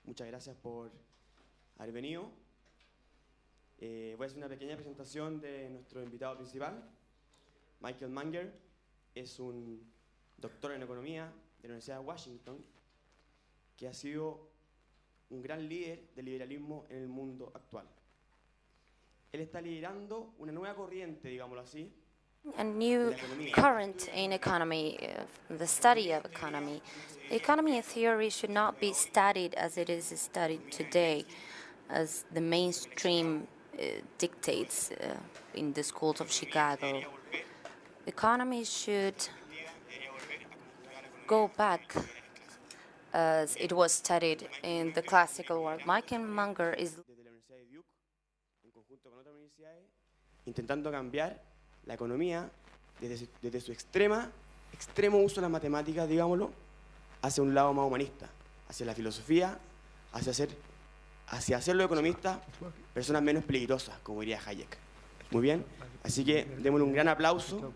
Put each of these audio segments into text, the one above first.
Muchas gracias por haber venido. Voy a hacer una pequeña presentación de nuestro invitado principal. Michael Munger es un doctor en economía de la Universidad de Washington que ha sido un gran líder del liberalismo en el mundo actual. Él está liderando una nueva corriente, digámoslo así, A new current in economy, the study of economy. Economy theory should not be studied as it is studied today, as the mainstream dictates in the schools of Chicago. Economy should go back as it was studied in the classical world. Michael Munger is desde la Universidad de Duke, en conjunto con otras universidades, intentando cambiar la economía desde su extremo uso de las matemáticas, digámoslo, hacia un lado más humanista, hacia la filosofía, hacia hacer los economistas personas menos peligrosas, como diría Hayek. Muy bien, así que démosle un gran aplauso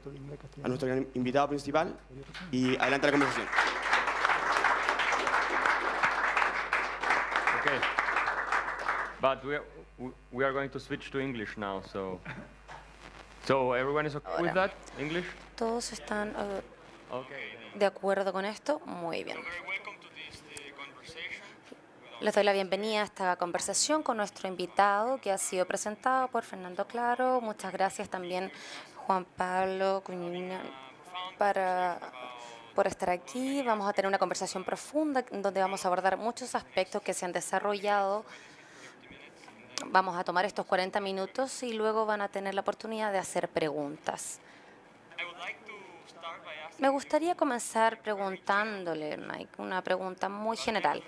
a nuestro gran invitado principal y adelante la conversación. Okay, but we are going to switch to English now, so everyone is okay with that? English? ¿Todos están Okay. de acuerdo con esto? Muy bien. Les doy la bienvenida a esta conversación con nuestro invitado que ha sido presentado por Fernando Claro. Muchas gracias también Juan Pablo Cuñina por estar aquí. Vamos a tener una conversación profunda donde vamos a abordar muchos aspectos que se han desarrollado. Vamos a tomar estos 40 minutos y luego van a tener la oportunidad de hacer preguntas. Me gustaría comenzar preguntándole, Mike, una pregunta muy general.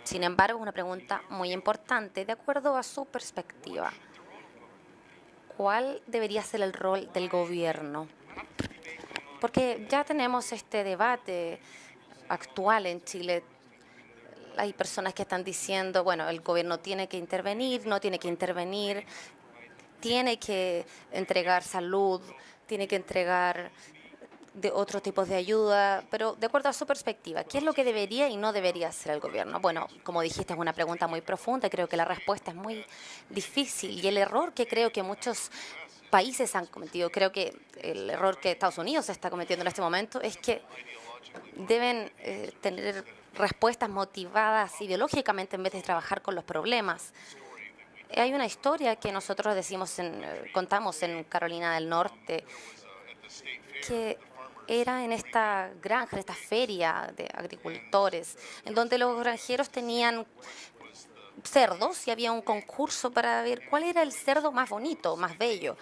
Sin embargo, es una pregunta muy importante, de acuerdo a su perspectiva. ¿Cuál debería ser el rol del gobierno? Porque ya tenemos este debate actual en Chile. Hay personas que están diciendo, bueno, el gobierno tiene que intervenir, no tiene que intervenir, tiene que entregar salud, tiene que entregar de otros tipos de ayuda, pero de acuerdo a su perspectiva, ¿qué es lo que debería y no debería hacer el gobierno? Bueno, como dijiste, es una pregunta muy profunda y creo que la respuesta es muy difícil. Y el error que creo que muchos países han cometido, creo que el error que Estados Unidos está cometiendo en este momento es que deben tener respuestas motivadas ideológicamente en vez de trabajar con los problemas. Hay una historia que nosotros contamos en Carolina del Norte, que era en esta granja, en esta feria de agricultores, en donde los granjeros tenían cerdos y había un concurso para ver cuál era el cerdo más bonito, más bello.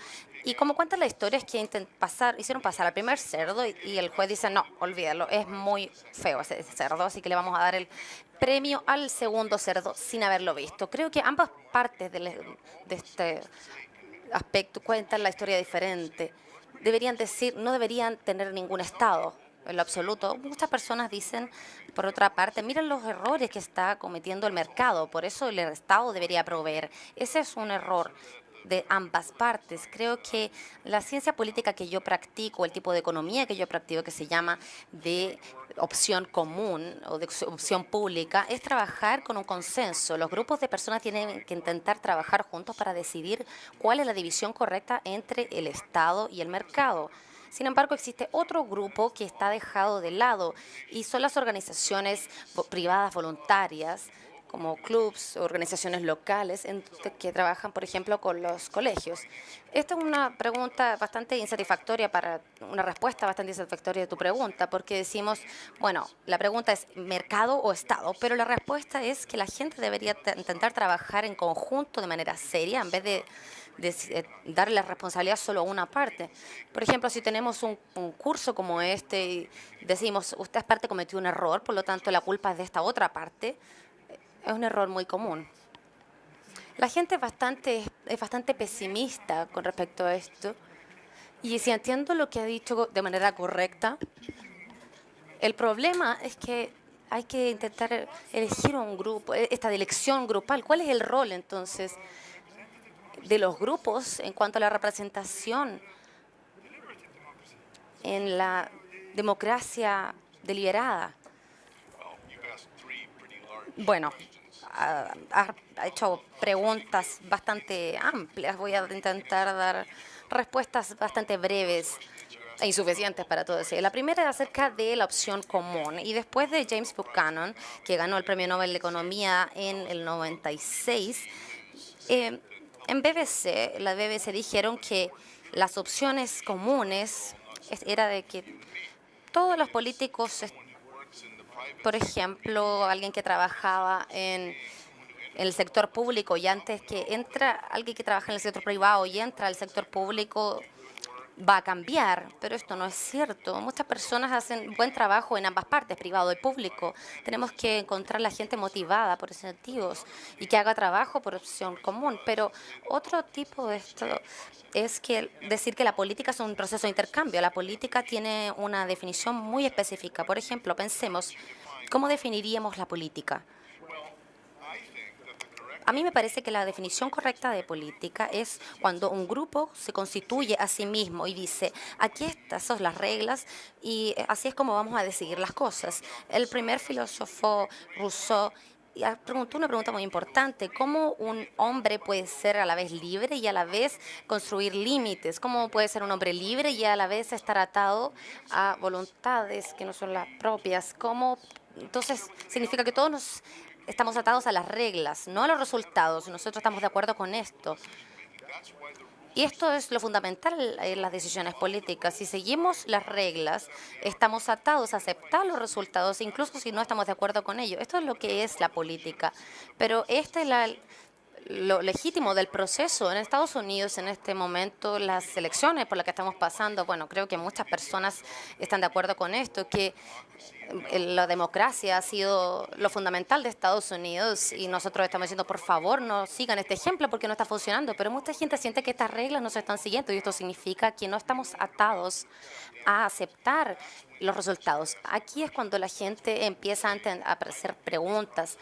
Y como cuenta la historia es que hicieron pasar al primer cerdo y el juez dice, no, olvídalo, es muy feo ese cerdo, así que le vamos a dar el premio al segundo cerdo sin haberlo visto. Creo que ambas partes de este aspecto cuentan la historia diferente. Deberían decir, no deberían tener ningún Estado, en lo absoluto. Muchas personas dicen, por otra parte, miren los errores que está cometiendo el mercado, por eso el Estado debería proveer. Ese es un error de ambas partes. Creo que la ciencia política que yo practico, el tipo de economía que yo practico, que se llama de opción común o de opción pública, es trabajar con un consenso. Los grupos de personas tienen que intentar trabajar juntos para decidir cuál es la división correcta entre el Estado y el mercado. Sin embargo, existe otro grupo que está dejado de lado y son las organizaciones privadas voluntarias, como clubs, organizaciones locales que trabajan, por ejemplo, con los colegios. Esta es una pregunta bastante insatisfactoria una respuesta bastante insatisfactoria de tu pregunta, porque decimos, bueno, la pregunta es mercado o Estado, pero la respuesta es que la gente debería intentar trabajar en conjunto de manera seria en vez de darle la responsabilidad solo a una parte. Por ejemplo, si tenemos un curso como este y decimos, usted es parte cometió un error, por lo tanto la culpa es de esta otra parte, es un error muy común. La gente es bastante pesimista con respecto a esto. Y si entiendo lo que ha dicho de manera correcta, el problema es que hay que intentar elegir un grupo, esta elección grupal. ¿Cuál es el rol entonces de los grupos en cuanto a la representación en la democracia deliberada? bueno, ha hecho preguntas bastante amplias. Voy a intentar dar respuestas bastante breves e insuficientes para todo eso. La primera es acerca de la opción común. Y después de James Buchanan, que ganó el Premio Nobel de Economía en el 96, en BBC, la BBC dijeron que las opciones comunes era de que todos los políticos, por ejemplo, alguien que trabajaba en el sector público y antes que entra alguien que trabaja en el sector privado y entra al sector público, va a cambiar, pero esto no es cierto. Muchas personas hacen buen trabajo en ambas partes, privado y público. Tenemos que encontrar la gente motivada por incentivos y que haga trabajo por opción común. Pero otro tipo de esto es que decir que la política es un proceso de intercambio. La política tiene una definición muy específica. Por ejemplo, pensemos, ¿cómo definiríamos la política? A mí me parece que la definición correcta de política es cuando un grupo se constituye a sí mismo y dice, aquí estas son las reglas y así es como vamos a decidir las cosas. El primer filósofo Rousseau preguntó una pregunta muy importante: ¿cómo un hombre puede ser a la vez libre y a la vez construir límites? ¿Cómo puede ser un hombre libre y a la vez estar atado a voluntades que no son las propias? Entonces, significa que todos estamos atados a las reglas, no a los resultados. Nosotros estamos de acuerdo con esto. Y esto es lo fundamental en las decisiones políticas. Si seguimos las reglas, estamos atados a aceptar los resultados, incluso si no estamos de acuerdo con ellos. Esto es lo que es la política. Pero este es lo legítimo del proceso. En Estados Unidos, en este momento, las elecciones por las que estamos pasando, bueno, creo que muchas personas están de acuerdo con esto, que la democracia ha sido lo fundamental de Estados Unidos y nosotros estamos diciendo, por favor, no sigan este ejemplo porque no está funcionando. Pero mucha gente siente que estas reglas no se están siguiendo y esto significa que no estamos atados a aceptar los resultados. Aquí es cuando la gente empieza a hacer preguntas,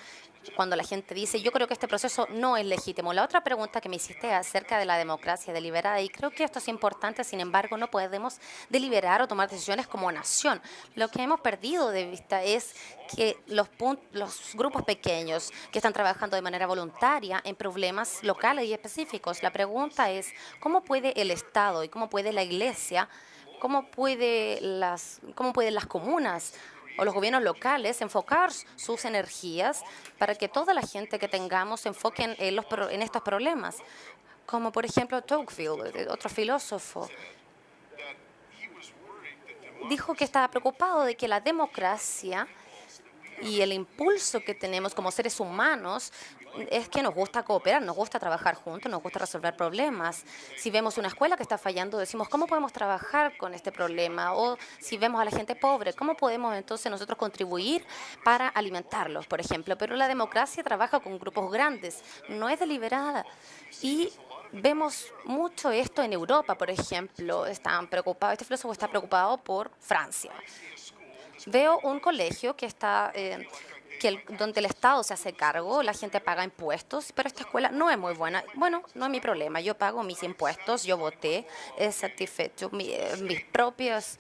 cuando la gente dice, yo creo que este proceso no es legítimo. La otra pregunta que me hiciste es acerca de la democracia deliberada, y creo que esto es importante. Sin embargo, no podemos deliberar o tomar decisiones como nación. Lo que hemos perdido de vista es que los grupos pequeños que están trabajando de manera voluntaria en problemas locales y específicos. La pregunta es, ¿cómo puede el Estado y cómo puede la Iglesia, cómo pueden las comunas o los gobiernos locales enfocar sus energías para que toda la gente que tengamos se enfoquen en estos problemas? Como por ejemplo Tocqueville, otro filósofo, dijo que estaba preocupado de que la democracia y el impulso que tenemos como seres humanos es que nos gusta cooperar, nos gusta trabajar juntos, nos gusta resolver problemas. Si vemos una escuela que está fallando, decimos, ¿cómo podemos trabajar con este problema? O si vemos a la gente pobre, ¿cómo podemos entonces nosotros contribuir para alimentarlos, por ejemplo? Pero la democracia trabaja con grupos grandes, no es deliberada. Y vemos mucho esto en Europa, por ejemplo. Este filósofo está preocupado por Francia. Veo un colegio que está donde el Estado se hace cargo, la gente paga impuestos, pero esta escuela no es muy buena. Bueno, no es mi problema. Yo pago mis impuestos, yo voté, he satisfecho mis propias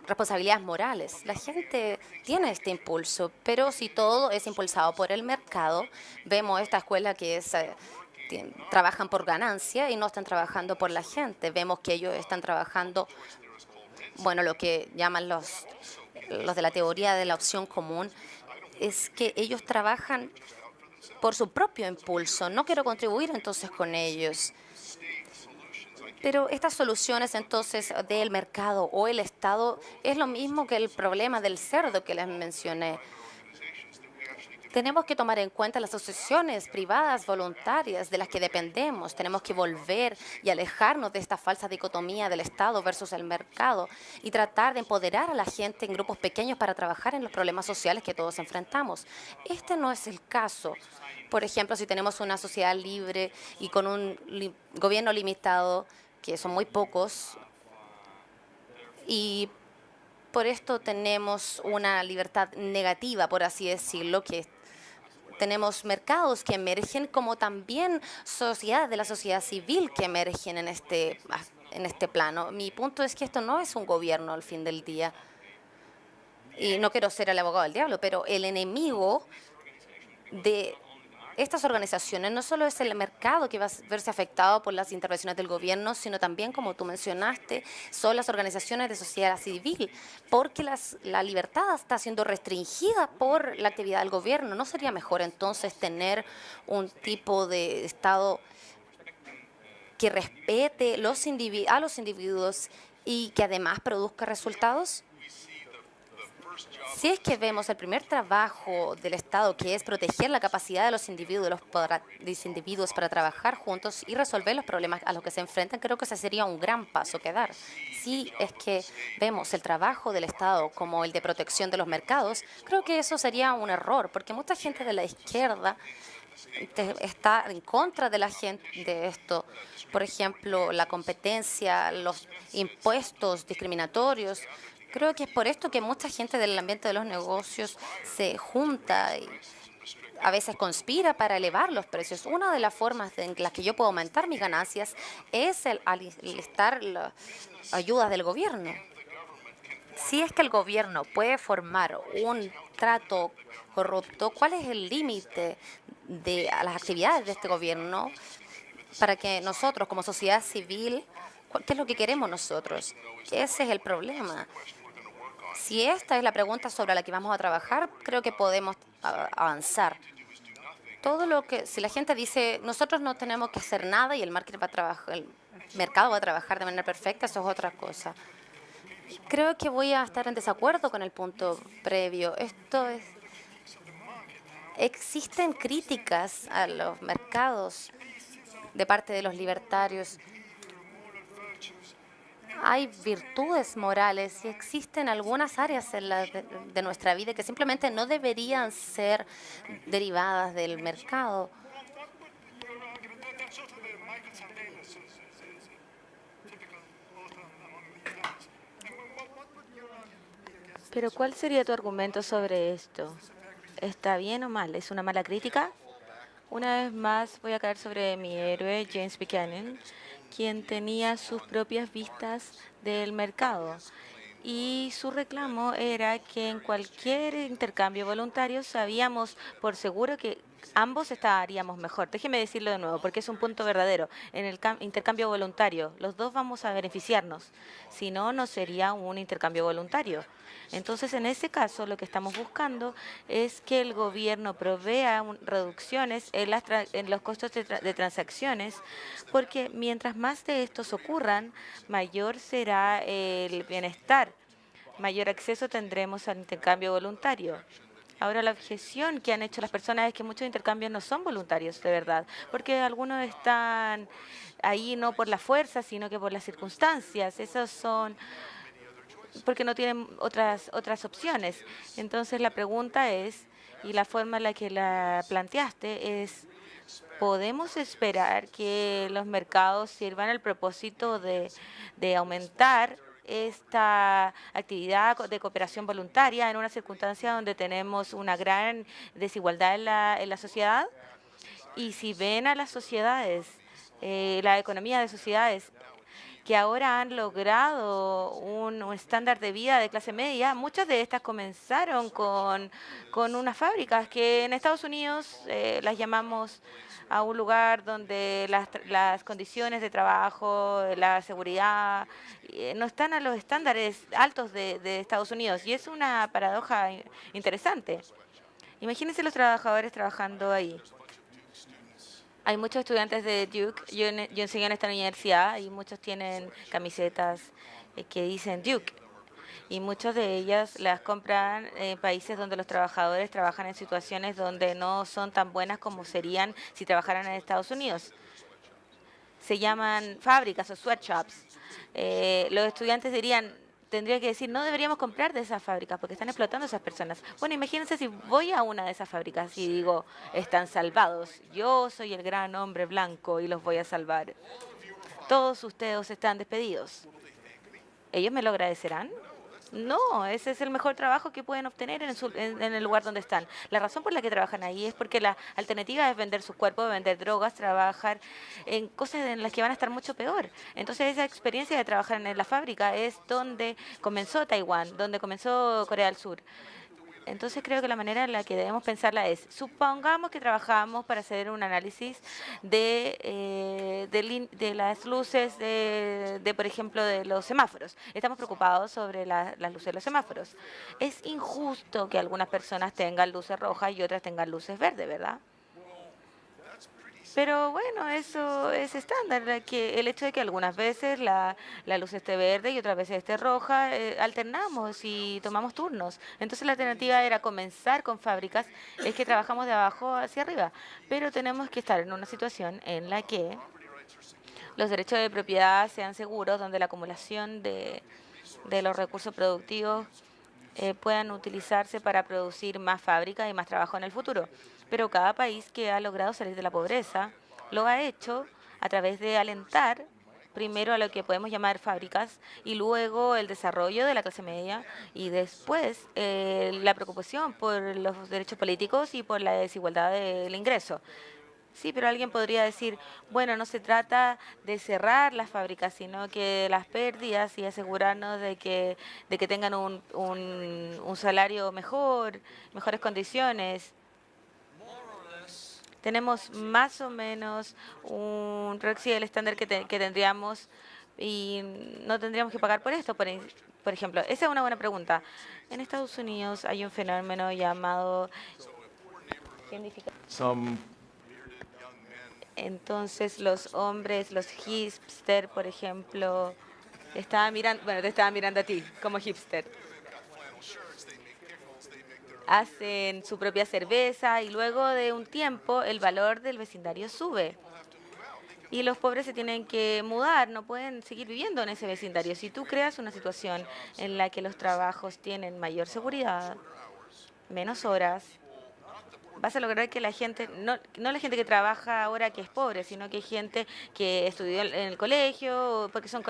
responsabilidades morales. La gente tiene este impulso, pero si todo es impulsado por el mercado, vemos esta escuela que trabajan por ganancia y no están trabajando por la gente. Vemos que ellos están trabajando, bueno, lo que llaman los de la teoría de la opción común, es que ellos trabajan por su propio impulso. No quiero contribuir entonces con ellos. Pero estas soluciones entonces del mercado o el Estado es lo mismo que el problema del cerdo que les mencioné. Tenemos que tomar en cuenta las asociaciones privadas voluntarias de las que dependemos. Tenemos que volver y alejarnos de esta falsa dicotomía del Estado versus el mercado y tratar de empoderar a la gente en grupos pequeños para trabajar en los problemas sociales que todos enfrentamos. Este no es el caso. Por ejemplo, si tenemos una sociedad libre y con un gobierno limitado, que son muy pocos, y por esto tenemos una libertad negativa, por así decirlo, que tenemos mercados que emergen, como también sociedades de la sociedad civil que emergen en este plano. Mi punto es que esto no es un gobierno al fin del día. y no quiero ser el abogado del diablo, pero el enemigo de estas organizaciones no solo es el mercado que va a verse afectado por las intervenciones del gobierno, sino también, como tú mencionaste, son las organizaciones de sociedad civil, porque la libertad está siendo restringida por la actividad del gobierno. ¿No sería mejor entonces tener un tipo de Estado que respete a los individuos y que además produzca resultados? Si es que vemos el primer trabajo del Estado, que es proteger la capacidad de los individuos para trabajar juntos y resolver los problemas a los que se enfrentan, creo que ese sería un gran paso que dar. Si es que vemos el trabajo del Estado como el de protección de los mercados, creo que eso sería un error, porque mucha gente de la izquierda está en contra de de esto. Por ejemplo, la competencia, los impuestos discriminatorios. Creo que es por esto que mucha gente del ambiente de los negocios se junta y a veces conspira para elevar los precios. Una de las formas en las que yo puedo aumentar mis ganancias es el alistar las ayudas del gobierno. Si es que el gobierno puede formar un trato corrupto, ¿cuál es el límite de las actividades de este gobierno para que nosotros, como sociedad civil, qué es lo que queremos nosotros? Ese es el problema. Si esta es la pregunta sobre la que vamos a trabajar, creo que podemos avanzar. Si la gente dice, nosotros no tenemos que hacer nada y el mercado va a trabajar de manera perfecta, eso es otra cosa. Creo que voy a estar en desacuerdo con el punto previo. Existen críticas a los mercados de parte de los libertarios. Hay virtudes morales y existen algunas áreas de nuestra vida que simplemente no deberían ser derivadas del mercado. Pero ¿cuál sería tu argumento sobre esto? ¿Está bien o mal? ¿Es una mala crítica? Una vez más voy a caer sobre mi héroe, James Buchanan, quien tenía sus propias vistas del mercado. Y su reclamo era que en cualquier intercambio voluntario sabíamos por seguro que ambos estaríamos mejor. Déjeme decirlo de nuevo, porque es un punto verdadero. En el intercambio voluntario, los dos vamos a beneficiarnos. Si no, no sería un intercambio voluntario. Entonces, en ese caso, lo que estamos buscando es que el gobierno provea reducciones en los costos de transacciones, porque mientras más de estos ocurran, mayor será el bienestar, mayor acceso tendremos al intercambio voluntario. Ahora, la objeción que han hecho las personas es que muchos intercambios no son voluntarios, de verdad, porque algunos están ahí no por la fuerza, sino que por las circunstancias. Esos son porque no tienen otras opciones. Entonces, la pregunta es, y la forma en la que la planteaste es, ¿podemos esperar que los mercados sirvan al propósito de aumentar esta actividad de cooperación voluntaria en una circunstancia donde tenemos una gran desigualdad en la sociedad? Y si ven a las sociedades, la economía de sociedades que ahora han logrado un estándar de vida de clase media, muchas de estas comenzaron con unas fábricas que en Estados Unidos las llamamos a un lugar donde las condiciones de trabajo, la seguridad, no están a los estándares altos de Estados Unidos. Y es una paradoja interesante. Imagínense los trabajadores trabajando ahí. Hay muchos estudiantes de Duke. Yo enseño en esta universidad y muchos tienen camisetas que dicen Duke. Y muchas de ellas las compran en países donde los trabajadores trabajan en situaciones donde no son tan buenas como serían si trabajaran en Estados Unidos. Se llaman fábricas o sweatshops. Los estudiantes tendría que decir, no deberíamos comprar de esas fábricas porque están explotando a esas personas. Bueno, imagínense si voy a una de esas fábricas y digo, están salvados. Yo soy el gran hombre blanco y los voy a salvar. Todos ustedes están despedidos. ¿Ellos me lo agradecerán? No, ese es el mejor trabajo que pueden obtener en el lugar donde están. La razón por la que trabajan ahí es porque la alternativa es vender su cuerpo, vender drogas, trabajar en cosas en las que van a estar mucho peor. Entonces, esa experiencia de trabajar en la fábrica es donde comenzó Taiwán, donde comenzó Corea del Sur. Entonces creo que la manera en la que debemos pensarla es, supongamos que trabajamos para hacer un análisis de las luces por ejemplo, de los semáforos. Estamos preocupados sobre las luces de los semáforos. Es injusto que algunas personas tengan luces rojas y otras tengan luces verdes, ¿verdad? Pero bueno, eso es estándar, que el hecho de que algunas veces la luz esté verde y otras veces esté roja, alternamos y tomamos turnos. Entonces la alternativa era comenzar con fábricas, es que trabajamos de abajo hacia arriba, pero tenemos que estar en una situación en la que los derechos de propiedad sean seguros, donde la acumulación de los recursos productivos puedan utilizarse para producir más fábricas y más trabajo en el futuro. Pero cada país que ha logrado salir de la pobreza lo ha hecho a través de alentar primero a lo que podemos llamar fábricas y luego el desarrollo de la clase media y después la preocupación por los derechos políticos y por la desigualdad del ingreso. Sí, pero alguien podría decir, bueno, no se trata de cerrar las fábricas, sino que las pérdidas y asegurarnos de que tengan un salario mejor, mejores condiciones. Tenemos más o menos un proxy del estándar que tendríamos y no tendríamos que pagar por esto, por ejemplo. Esa es una buena pregunta. En Estados Unidos hay un fenómeno llamado... Entonces los hombres, los hipster, por ejemplo, te estaba mirando a ti como hipster. Hacen su propia cerveza y luego de un tiempo el valor del vecindario sube. Y los pobres se tienen que mudar, no pueden seguir viviendo en ese vecindario. Si tú creas una situación en la que los trabajos tienen mayor seguridad, menos horas, vas a lograr que la gente, no la gente que trabaja ahora que es pobre, sino que hay gente que estudió en el colegio, porque son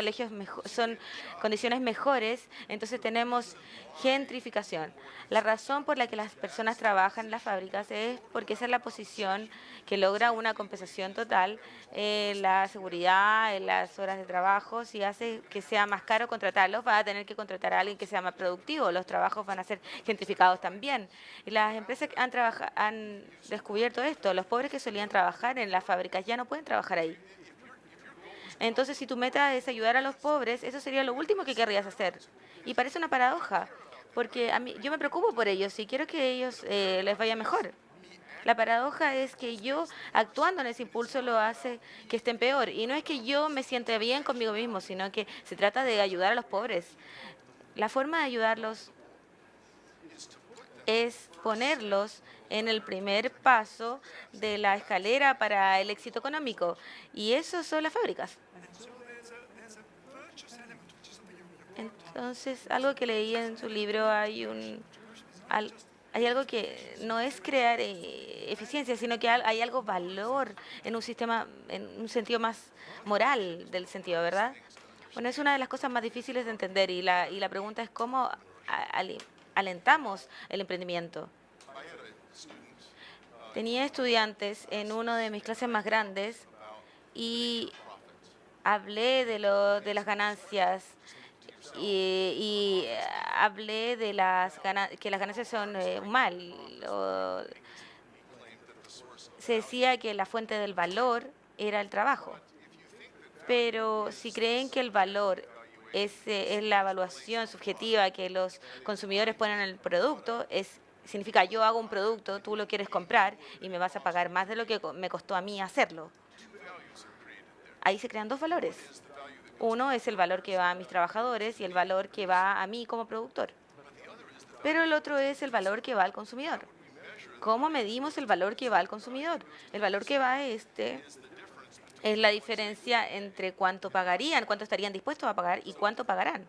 son condiciones mejores, entonces tenemos gentrificación. La razón por la que las personas trabajan en las fábricas es porque esa es la posición que logra una compensación total en la seguridad, en las horas de trabajo. Si hace que sea más caro contratarlos, va a tener que contratar a alguien que sea más productivo. Los trabajos van a ser gentrificados también. Y las empresas han descubierto esto. Los pobres que solían trabajar en las fábricas ya no pueden trabajar ahí. Entonces, si tu meta es ayudar a los pobres, eso sería lo último que querrías hacer. Y parece una paradoja, porque yo me preocupo por ellos y quiero que a ellos les vaya mejor. La paradoja es que yo, actuando en ese impulso, lo hace que estén peor. Y no es que yo me sienta bien conmigo mismo, sino que se trata de ayudar a los pobres. La forma de ayudarlos es ponerlos en el primer paso de la escalera para el éxito económico. Y eso son las fábricas. Entonces, algo que leí en su libro, hay algo que no es crear eficiencia, sino que hay algo valor en un sistema, en un sentido más moral del sentido, ¿verdad? Bueno, es una de las cosas más difíciles de entender y la pregunta es cómo alentamos el emprendimiento. Tenía estudiantes en una de mis clases más grandes y hablé de las ganancias y hablé de que las ganancias son un mal. Se decía que la fuente del valor era el trabajo. Pero si creen que el valor es la evaluación subjetiva que los consumidores ponen en el producto, significa yo hago un producto, tú lo quieres comprar y me vas a pagar más de lo que me costó a mí hacerlo. Ahí se crean dos valores. Uno es el valor que va a mis trabajadores y el valor que va a mí como productor. Pero el otro es el valor que va al consumidor. ¿Cómo medimos el valor que va al consumidor? El valor que va a es la diferencia entre cuánto pagarían, cuánto estarían dispuestos a pagar y cuánto pagarán.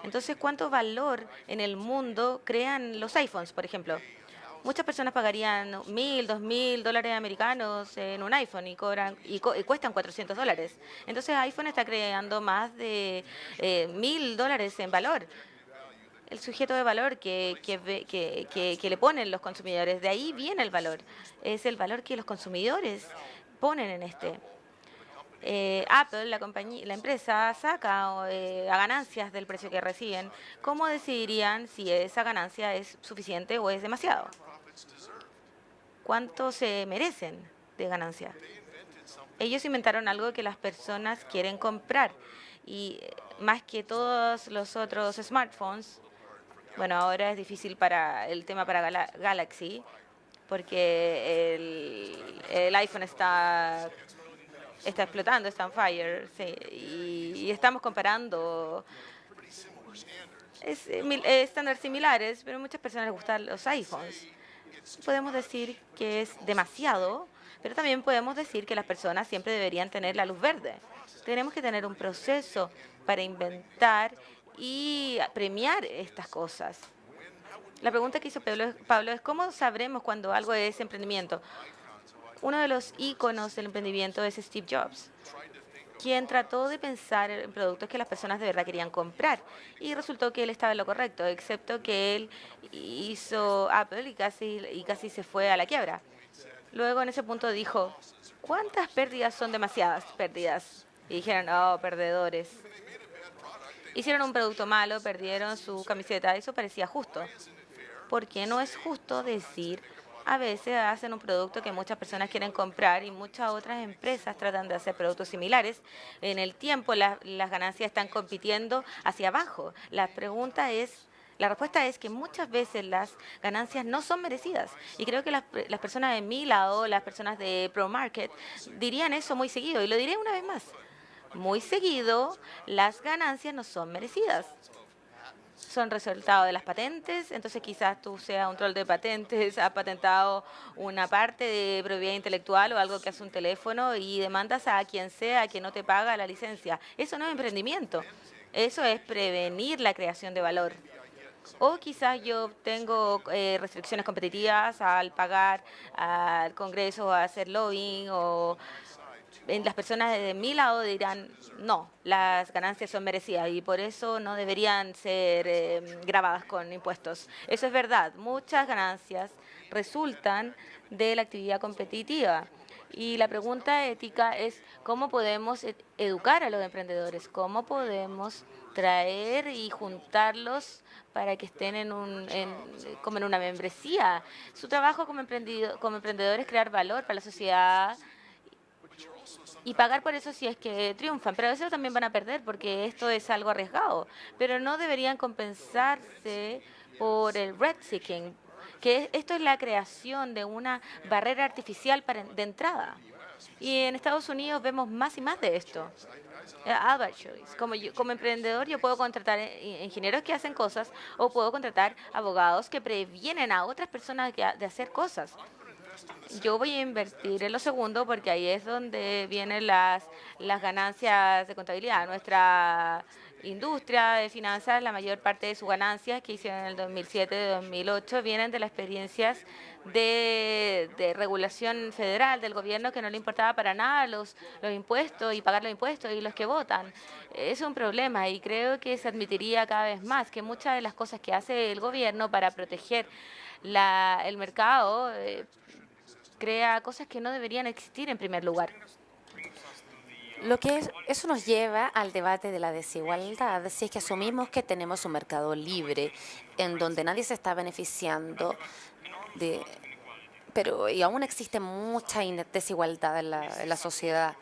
Entonces, ¿cuánto valor en el mundo crean los iPhones, por ejemplo? Muchas personas pagarían $1,000, $2,000 americanos en un iPhone y cuestan $400. Entonces, iPhone está creando más de $1,000 en valor. el sujeto de valor que le ponen los consumidores. De ahí viene el valor. Es el valor que los consumidores ponen en este. Apple, la empresa, saca a ganancias del precio que reciben. ¿Cómo decidirían si esa ganancia es suficiente o es demasiado? ¿Cuánto se merecen de ganancia? Ellos inventaron algo que las personas quieren comprar y más que todos los otros smartphones, bueno, ahora es difícil para el tema para Galaxy porque el iPhone está explotando, está on fire, sí, y estamos comparando estándares similares, pero a muchas personas les gustan los iPhones. Podemos decir que es demasiado, pero también podemos decir que las personas siempre deberían tener la luz verde. Tenemos que tener un proceso para inventar y premiar estas cosas. La pregunta que hizo Pablo es ¿cómo sabremos cuando algo es emprendimiento? Uno de los íconos del emprendimiento es Steve Jobs, quien trató de pensar en productos que las personas de verdad querían comprar. Y resultó que él estaba en lo correcto, excepto que él hizo Apple y casi se fue a la quiebra. Luego en ese punto dijo, ¿cuántas pérdidas son demasiadas pérdidas? Y dijeron, oh, perdedores. Hicieron un producto malo, perdieron su camiseta, eso parecía justo. Porque no es justo decir, a veces hacen un producto que muchas personas quieren comprar y muchas otras empresas tratan de hacer productos similares. En el tiempo las ganancias están compitiendo hacia abajo. La respuesta es que muchas veces las ganancias no son merecidas. Y creo que las personas de mi lado, las personas de ProMarket, dirían eso muy seguido. Y lo diré una vez más. Muy seguido, las ganancias no son merecidas. Son resultado de las patentes, entonces quizás tú seas un troll de patentes, has patentado una parte de propiedad intelectual o algo que hace un teléfono y demandas a quien sea que no te paga la licencia. Eso no es emprendimiento, eso es prevenir la creación de valor. O quizás yo tengo restricciones competitivas al pagar al Congreso, a hacer lobbying o las personas de mi lado dirán, no, las ganancias son merecidas y por eso no deberían ser grabadas con impuestos. Eso es verdad, muchas ganancias resultan de la actividad competitiva. Y la pregunta ética es cómo podemos educar a los emprendedores, cómo podemos traer y juntarlos para que estén como en una membresía. Su trabajo como emprendedor es crear valor para la sociedad y pagar por eso si es que triunfan. Pero a veces también van a perder porque esto es algo arriesgado. Pero no deberían compensarse por el red seeking, que esto es la creación de una barrera artificial de entrada. Y en Estados Unidos vemos más y más de esto. Albert Schweitzer, como emprendedor yo puedo contratar ingenieros que hacen cosas o puedo contratar abogados que previenen a otras personas de hacer cosas. Yo voy a invertir en lo segundo porque ahí es donde vienen las ganancias de contabilidad. Nuestra industria de finanzas, la mayor parte de sus ganancias que hicieron en el 2007-2008 vienen de las experiencias de regulación federal del gobierno que no le importaba para nada los impuestos y pagar los impuestos y los que votan. Es un problema y creo que se admitiría cada vez más que muchas de las cosas que hace el gobierno para proteger el mercado crea cosas que no deberían existir en primer lugar. Eso nos lleva al debate de la desigualdad. Si es que asumimos que tenemos un mercado libre en donde nadie se está beneficiando, y aún existe mucha desigualdad en la sociedad.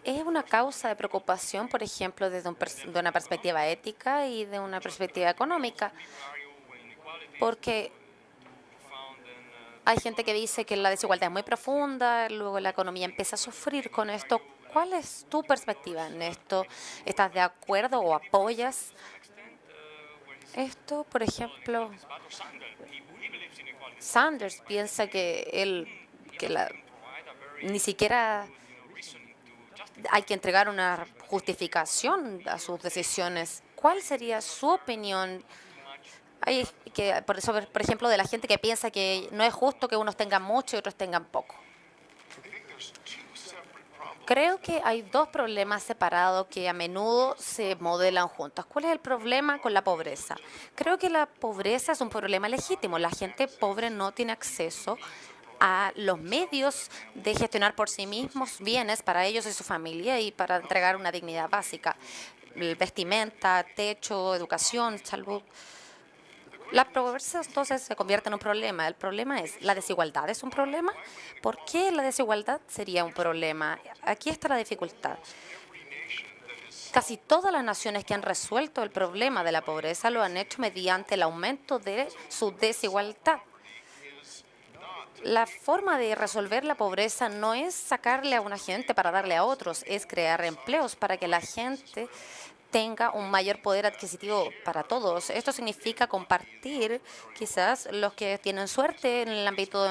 Es una causa de preocupación, por ejemplo, desde de una perspectiva ética y de una perspectiva económica, porque hay gente que dice que la desigualdad es muy profunda, luego la economía empieza a sufrir con esto. ¿Cuál es tu perspectiva en esto? ¿Estás de acuerdo o apoyas esto? Por ejemplo, Sanders piensa ni siquiera hay que entregar una justificación a sus decisiones. ¿Cuál sería su opinión? Por ejemplo, de la gente que piensa que no es justo que unos tengan mucho y otros tengan poco. Creo que hay dos problemas separados que a menudo se modelan juntos. ¿Cuál es el problema con la pobreza? Creo que la pobreza es un problema legítimo. La gente pobre no tiene acceso a los medios de gestionar por sí mismos bienes para ellos y su familia y para entregar una dignidad básica. Vestimenta, techo, educación, salud. La pobreza entonces se convierte en un problema. El problema es, ¿la desigualdad es un problema? ¿Por qué la desigualdad sería un problema? Aquí está la dificultad. Casi todas las naciones que han resuelto el problema de la pobreza lo han hecho mediante el aumento de su desigualdad. La forma de resolver la pobreza no es sacarle a una gente para darle a otros, es crear empleos para que la gente tenga un mayor poder adquisitivo para todos. Esto significa compartir quizás los que tienen suerte en el ámbito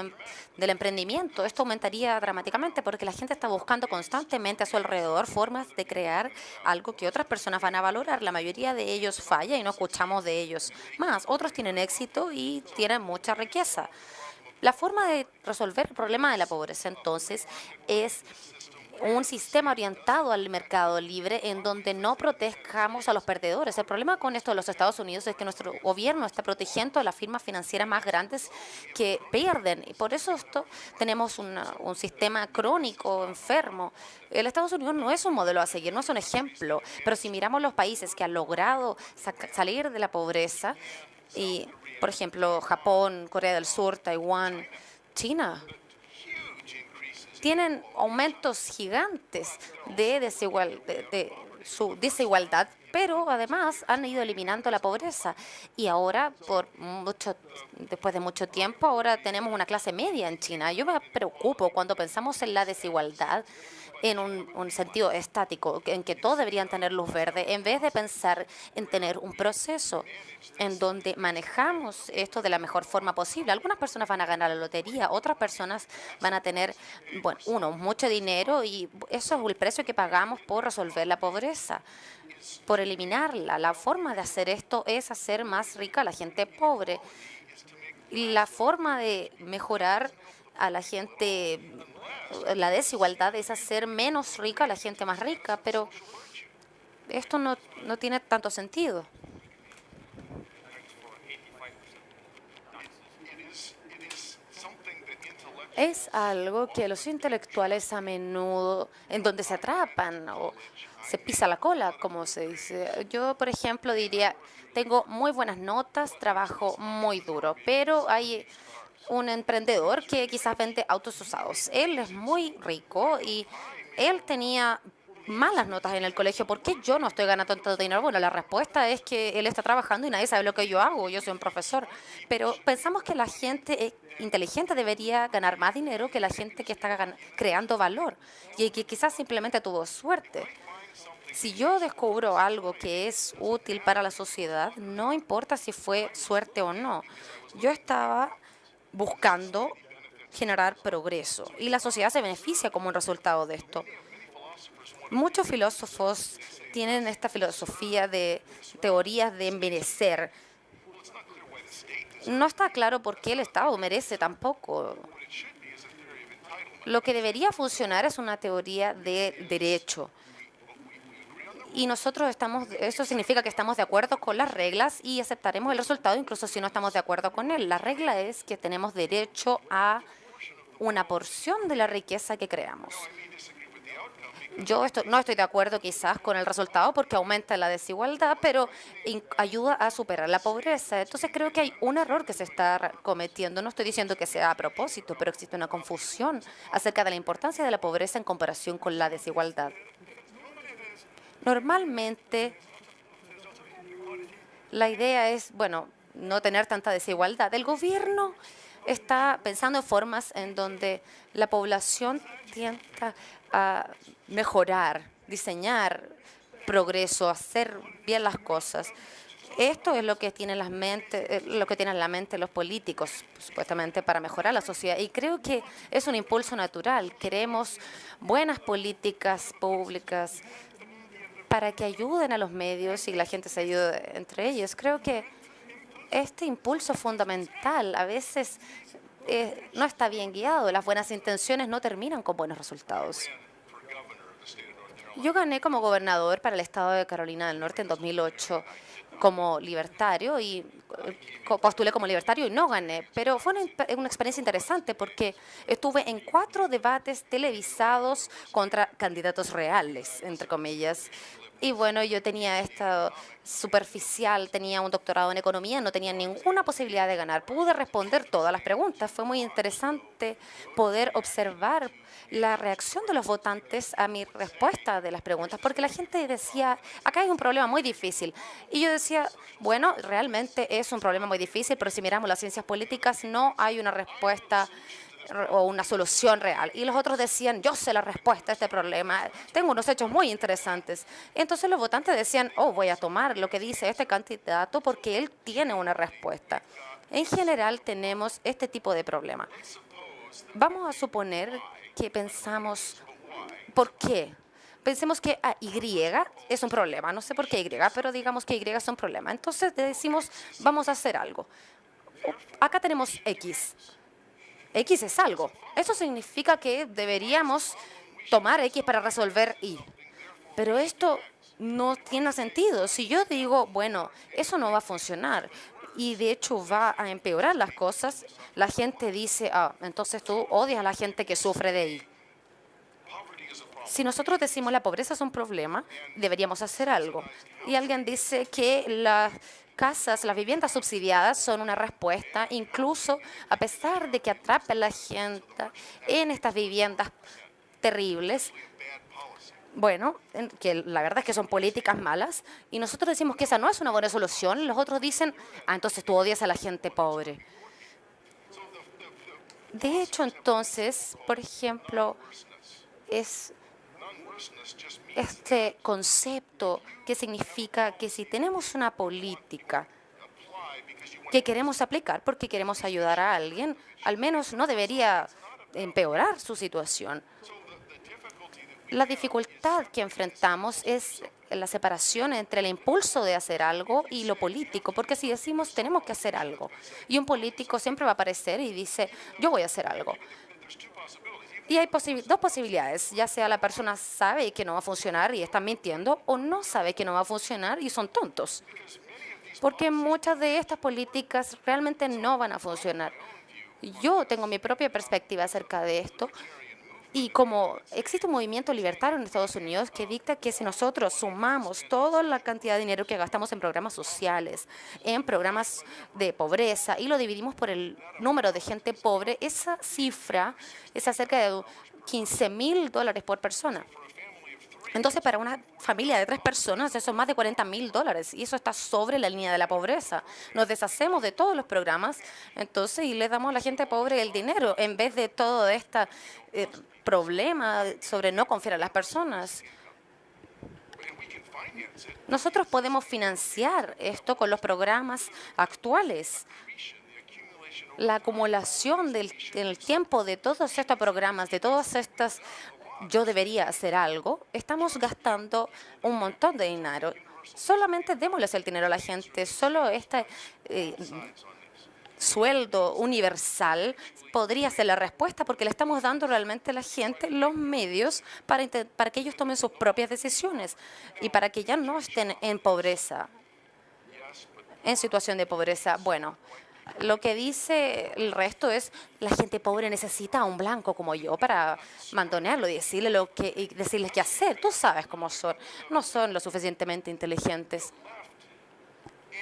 del emprendimiento. Esto aumentaría dramáticamente porque la gente está buscando constantemente a su alrededor formas de crear algo que otras personas van a valorar. La mayoría de ellos falla y no escuchamos de ellos más. Otros tienen éxito y tienen mucha riqueza. La forma de resolver el problema de la pobreza, entonces, es un sistema orientado al mercado libre en donde no protejamos a los perdedores. El problema con esto de los Estados Unidos es que nuestro gobierno está protegiendo a las firmas financieras más grandes que pierden. Y por eso tenemos un sistema crónico, enfermo. El Estados Unidos no es un modelo a seguir, no es un ejemplo. Pero si miramos los países que han logrado salir de la pobreza, y por ejemplo, Japón, Corea del Sur, Taiwán, China, tienen aumentos gigantes de su desigualdad, pero además han ido eliminando la pobreza. Y ahora, después de mucho tiempo, ahora tenemos una clase media en China. Yo me preocupo cuando pensamos en la desigualdad en un sentido estático, en que todos deberían tener luz verde, en vez de pensar en tener un proceso en donde manejamos esto de la mejor forma posible. Algunas personas van a ganar la lotería, otras personas van a tener, mucho dinero, y eso es el precio que pagamos por resolver la pobreza, por eliminarla. La forma de hacer esto es hacer más rica a la gente pobre. Y la forma de mejorar a la gente, la desigualdad, es hacer menos rica a la gente más rica, pero esto no tiene tanto sentido. Es algo que los intelectuales a menudo, en donde se atrapan o se pisa la cola, como se dice. Yo, por ejemplo, diría, tengo muy buenas notas, trabajo muy duro, pero hay un emprendedor que quizás vende autos usados. Él es muy rico y él tenía malas notas en el colegio. ¿Por qué yo no estoy ganando tanto dinero? Bueno, la respuesta es que él está trabajando y nadie sabe lo que yo hago. Yo soy un profesor. Pero pensamos que la gente inteligente debería ganar más dinero que la gente que está creando valor y que quizás simplemente tuvo suerte. Si yo descubro algo que es útil para la sociedad, no importa si fue suerte o no. Yo estaba buscando generar progreso y la sociedad se beneficia como un resultado de esto. Muchos filósofos tienen esta filosofía de teorías de envejecer. No está claro por qué el Estado merece tampoco. Lo que debería funcionar es una teoría de derecho. Y nosotros eso significa que estamos de acuerdo con las reglas y aceptaremos el resultado incluso si no estamos de acuerdo con él. La regla es que tenemos derecho a una porción de la riqueza que creamos. Yo no estoy de acuerdo quizás con el resultado porque aumenta la desigualdad, pero ayuda a superar la pobreza. Entonces creo que hay un error que se está cometiendo. No estoy diciendo que sea a propósito, pero existe una confusión acerca de la importancia de la pobreza en comparación con la desigualdad. Normalmente la idea es, no tener tanta desigualdad. El gobierno está pensando en formas en donde la población tienda a mejorar, diseñar progreso, hacer bien las cosas. Esto es lo que tienen en la mente los políticos, supuestamente, para mejorar la sociedad. Y creo que es un impulso natural. Queremos buenas políticas públicas para que ayuden a los medios y la gente se ayude entre ellos. Creo que este impulso fundamental a veces no está bien guiado. Las buenas intenciones no terminan con buenos resultados. Yo gané como gobernador para el estado de Carolina del Norte en 2008 como libertario y postulé como libertario y no gané. Pero fue una experiencia interesante porque estuve en 4 debates televisados contra candidatos reales, entre comillas. Y bueno, yo tenía esta superficial, tenía un doctorado en economía, no tenía ninguna posibilidad de ganar. Pude responder todas las preguntas. Fue muy interesante poder observar la reacción de los votantes a mi respuesta de las preguntas, porque la gente decía, acá hay un problema muy difícil. Y yo decía, bueno, realmente es un problema muy difícil, pero si miramos las ciencias políticas, no hay una respuesta o una solución real. Y los otros decían, yo sé la respuesta a este problema, tengo unos hechos muy interesantes. Entonces los votantes decían, oh, voy a tomar lo que dice este candidato porque él tiene una respuesta. En general tenemos este tipo de problema. Vamos a suponer que pensamos, ¿por qué? Pensemos que Y es un problema. No sé por qué Y, pero digamos que Y es un problema. Entonces decimos, vamos a hacer algo. Acá tenemos X. X es algo. Eso significa que deberíamos tomar X para resolver Y. Pero esto no tiene sentido. Si yo digo, bueno, eso no va a funcionar y de hecho va a empeorar las cosas, la gente dice, entonces tú odias a la gente que sufre de Y. Si nosotros decimos la pobreza es un problema, deberíamos hacer algo. Y alguien dice que las casas, las viviendas subsidiadas son una respuesta, incluso a pesar de que atrapen a la gente en estas viviendas terribles. Bueno, que la verdad es que son políticas malas y nosotros decimos que esa no es una buena solución. Los otros dicen, entonces tú odias a la gente pobre. De hecho, entonces, por ejemplo, es este concepto que significa que si tenemos una política que queremos aplicar porque queremos ayudar a alguien, al menos no debería empeorar su situación. La dificultad que enfrentamos es la separación entre el impulso de hacer algo y lo político, porque si decimos tenemos que hacer algo, y un político siempre va a aparecer y dice yo voy a hacer algo. Y hay dos posibilidades, ya sea la persona sabe que no va a funcionar y está mintiendo, o no sabe que no va a funcionar y son tontos. Porque muchas de estas políticas realmente no van a funcionar. Yo tengo mi propia perspectiva acerca de esto. Y como existe un movimiento libertario en Estados Unidos que dicta que si nosotros sumamos toda la cantidad de dinero que gastamos en programas sociales, en programas de pobreza, y lo dividimos por el número de gente pobre, esa cifra es acerca de $15,000 por persona. Entonces, para una familia de 3 personas, eso es más de $40,000 y eso está sobre la línea de la pobreza. Nos deshacemos de todos los programas, entonces, y le damos a la gente pobre el dinero en vez de todo este problema sobre no confiar a las personas. Nosotros podemos financiar esto con los programas actuales. La acumulación del tiempo de todos estos programas, de todas estas yo debería hacer algo, estamos gastando un montón de dinero. Solamente démosles el dinero a la gente. Solo este sueldo universal podría ser la respuesta porque le estamos dando realmente a la gente los medios para que ellos tomen sus propias decisiones y para que ya no estén en pobreza, en situación de pobreza. Bueno, lo que dice el resto es la gente pobre necesita a un blanco como yo para mandonearlo y decirles qué hacer. Tú sabes cómo son. No son lo suficientemente inteligentes.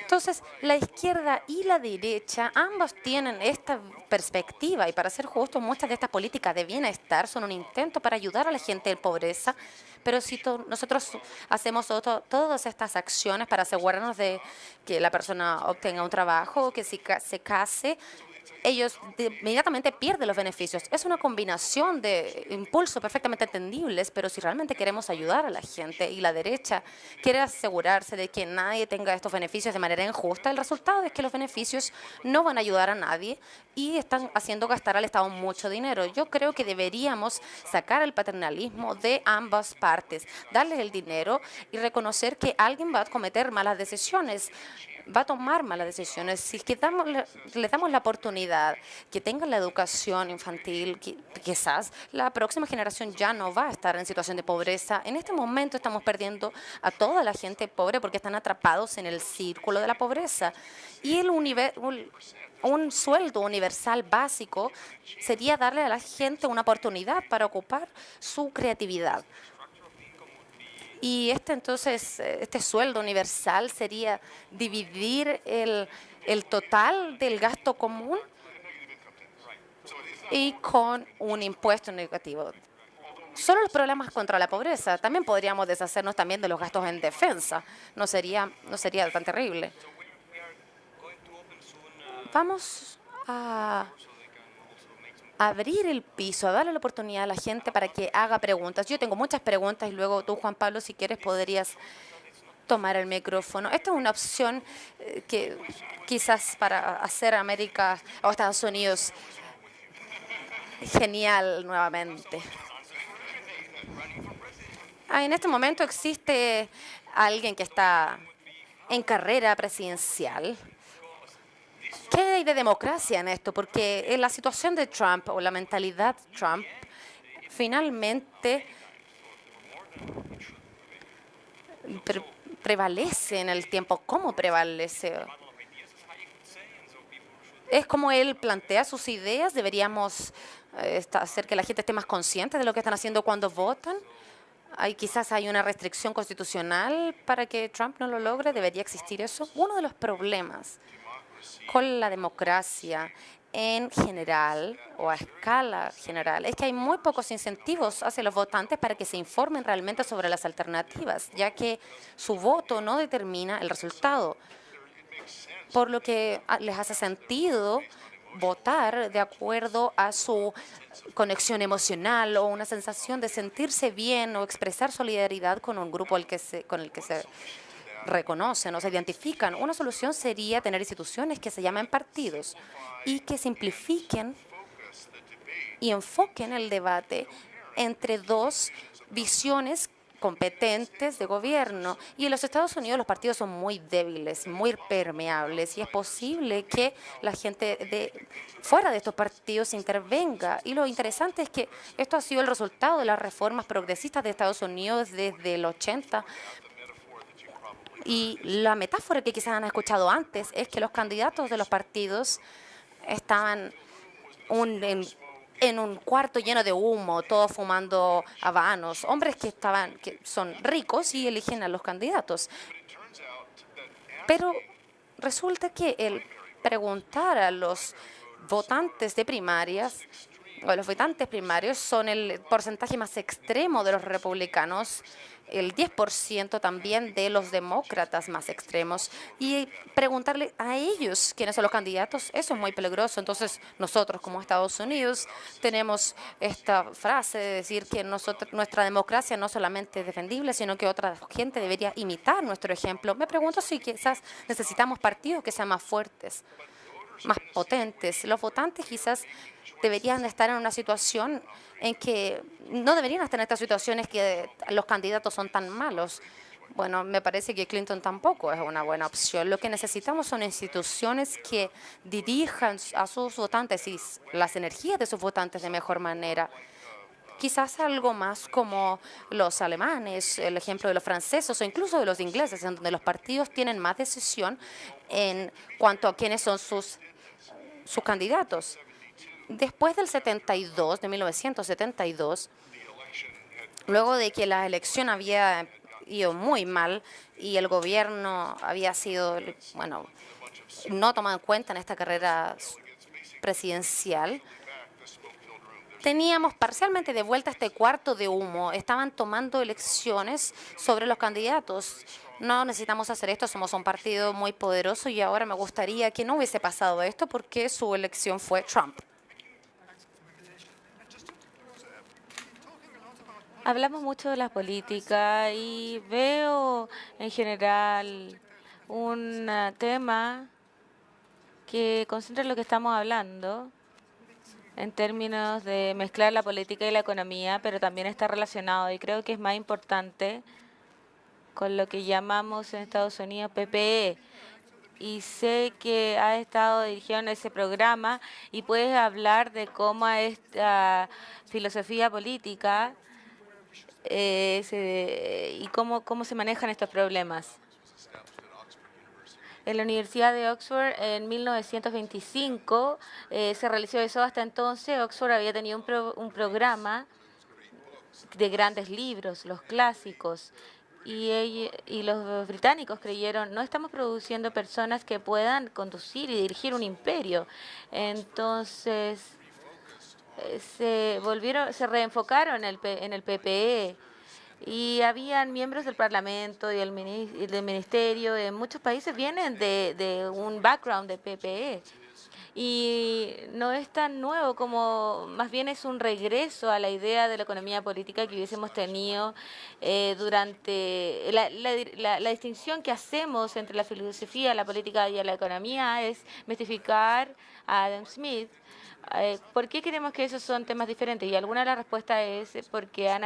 Entonces, la izquierda y la derecha, ambos tienen esta perspectiva y para ser justos, muchas de estas políticas de bienestar son un intento para ayudar a la gente en pobreza, pero si nosotros hacemos todas estas acciones para asegurarnos de que la persona obtenga un trabajo, que si se case, ellos inmediatamente pierden los beneficios. Es una combinación de impulsos perfectamente entendibles, pero si realmente queremos ayudar a la gente y la derecha quiere asegurarse de que nadie tenga estos beneficios de manera injusta, el resultado es que los beneficios no van a ayudar a nadie y están haciendo gastar al Estado mucho dinero. Yo creo que deberíamos sacar el paternalismo de ambas partes, darles el dinero y reconocer que alguien va a cometer malas decisiones, va a tomar malas decisiones. Si es que le damos la oportunidad escolaridad, que tengan la educación infantil, quizás la próxima generación ya no va a estar en situación de pobreza. En este momento estamos perdiendo a toda la gente pobre porque están atrapados en el círculo de la pobreza. Y un sueldo universal básico sería darle a la gente una oportunidad para ocupar su creatividad. Y este sueldo universal sería dividir el total del gasto común y con un impuesto negativo. Solo los problemas contra la pobreza. También podríamos deshacernos también de los gastos en defensa. No sería tan terrible. Vamos a abrir el piso, a darle la oportunidad a la gente para que haga preguntas. Yo tengo muchas preguntas y luego tú, Juan Pablo, si quieres, podrías tomar el micrófono. Esta es una opción que quizás para hacer América o Estados Unidos genial nuevamente. En este momento existe alguien que está en carrera presidencial. ¿Qué hay de democracia en esto? Porque en la situación de Trump o la mentalidad Trump finalmente prevalece en el tiempo. ¿Cómo prevalece? Es como él plantea sus ideas. Deberíamos hacer que la gente esté más consciente de lo que están haciendo cuando votan. Quizás hay una restricción constitucional para que Trump no lo logre. ¿Debería existir eso? Uno de los problemas con la democracia en general o a escala general es que hay muy pocos incentivos hacia los votantes para que se informen realmente sobre las alternativas, ya que su voto no determina el resultado, por lo que les hace sentido votar de acuerdo a su conexión emocional o una sensación de sentirse bien o expresar solidaridad con un grupo con el que se reconocen o se identifican. Una solución sería tener instituciones que se llamen partidos y que simplifiquen y enfoquen el debate entre dos visiones competentes de gobierno. Y en los Estados Unidos los partidos son muy débiles, muy permeables, y es posible que la gente de fuera de estos partidos intervenga. Y lo interesante es que esto ha sido el resultado de las reformas progresistas de Estados Unidos desde el 80. Y la metáfora que quizás han escuchado antes es que los candidatos de los partidos estaban en un cuarto lleno de humo, todos fumando habanos, hombres que son ricos y eligen a los candidatos. Pero resulta que el preguntar a los votantes de primarias, o los votantes primarios son el porcentaje más extremo de los republicanos, el 10% también de los demócratas más extremos, y preguntarle a ellos quiénes son los candidatos, eso es muy peligroso. Entonces nosotros como Estados Unidos tenemos esta frase de decir que nuestra democracia no solamente es defendible, sino que otra gente debería imitar nuestro ejemplo. Me pregunto si quizás necesitamos partidos que sean más fuertes, más potentes. Los votantes quizás deberían estar en una situación en que no deberían estar en estas situaciones que los candidatos son tan malos. Bueno, me parece que Clinton tampoco es una buena opción. Lo que necesitamos son instituciones que dirijan a sus votantes y las energías de sus votantes de mejor manera. Quizás algo más como los alemanes, el ejemplo de los franceses o incluso de los ingleses, en donde los partidos tienen más decisión en cuanto a quiénes son sus candidatos. Después del 72, de 1972, luego de que la elección había ido muy mal y el gobierno había sido, no tomado en cuenta en esta carrera presidencial, teníamos parcialmente de vuelta este cuarto de humo. Estaban tomando elecciones sobre los candidatos. No necesitamos hacer esto, somos un partido muy poderoso y ahora me gustaría que no hubiese pasado esto porque su elección fue Trump. Hablamos mucho de la política y veo en general un tema que concentra lo que estamos hablando en términos de mezclar la política y la economía, pero también está relacionado y creo que es más importante con lo que llamamos en Estados Unidos PPE. y sé que has estado dirigiendo ese programa y puedes hablar de cómo esta filosofía política y cómo se manejan estos problemas. En la Universidad de Oxford en 1925 se realizó eso. Hasta entonces Oxford había tenido un programa de grandes libros, los clásicos. Y los británicos creyeron, no estamos produciendo personas que puedan conducir y dirigir un imperio. Entonces se reenfocaron en el PPE. Y habían miembros del Parlamento y del Ministerio. En muchos países vienen de un background de PPE. Y no es tan nuevo como, más bien es un regreso a la idea de la economía política que hubiésemos tenido durante la distinción que hacemos entre la filosofía, la política y la economía es mistificar a Adam Smith. ¿Por qué creemos que esos son temas diferentes? Y alguna de las respuestas es porque han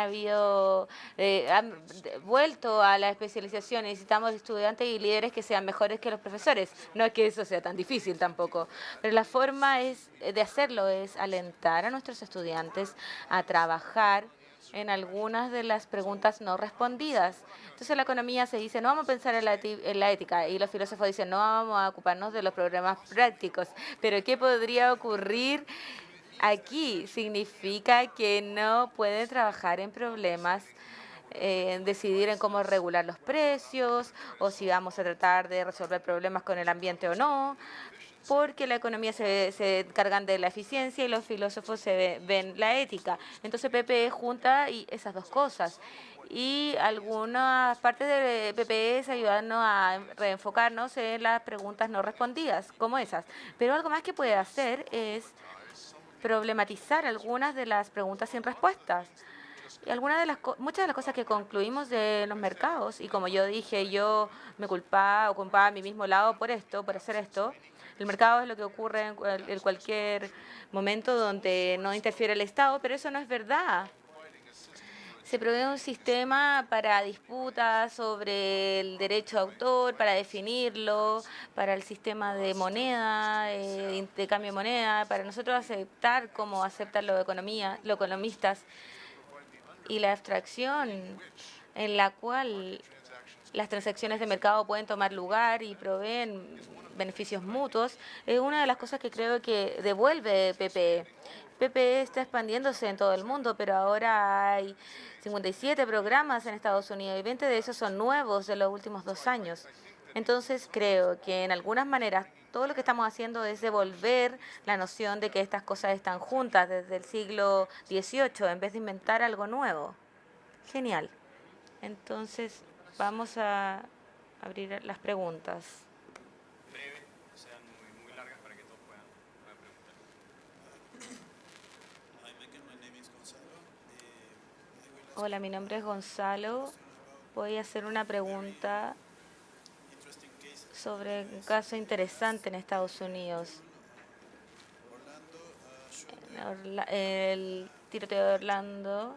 vuelto a la especialización. Necesitamos estudiantes y líderes que sean mejores que los profesores. No es que eso sea tan difícil tampoco, pero la forma de hacerlo es alentar a nuestros estudiantes a trabajar en algunas de las preguntas no respondidas. Entonces la economía se dice, no vamos a pensar en la ética, y los filósofos dicen, no vamos a ocuparnos de los problemas prácticos. Pero ¿qué podría ocurrir aquí? Significa que no pueden trabajar en problemas, decidir en cómo regular los precios, o si vamos a tratar de resolver problemas con el ambiente o no, porque la economía se encargan de la eficiencia y los filósofos ven la ética. Entonces PPE junta esas dos cosas. Y algunas partes de PPE es ayudarnos a reenfocarnos en las preguntas no respondidas, como esas. Pero algo más que puede hacer es problematizar algunas de las preguntas sin respuestas. Y muchas de las cosas que concluimos de los mercados, y como yo dije, yo me ocupaba a mi mismo lado por hacer esto. El mercado es lo que ocurre en cualquier momento donde no interfiere el Estado, pero eso no es verdad. Se provee un sistema para disputas sobre el derecho de autor, para definirlo, para el sistema de moneda, de cambio de moneda, para nosotros aceptar como aceptan los economistas, y la abstracción en la cual las transacciones de mercado pueden tomar lugar y proveen beneficios mutuos, es una de las cosas que creo que devuelve PPE. PPE está expandiéndose en todo el mundo, pero ahora hay 57 programas en Estados Unidos y 20 de esos son nuevos de los últimos 2 años. Entonces creo que en algunas maneras todo lo que estamos haciendo es devolver la noción de que estas cosas están juntas desde el siglo XVIII en vez de inventar algo nuevo. Genial. Entonces vamos a abrir las preguntas. Breve, no sean muy largas para que todos puedan preguntar. Hola, mi nombre es Gonzalo. Voy a hacer una pregunta sobre un caso interesante en Estados Unidos. El tiroteo de Orlando,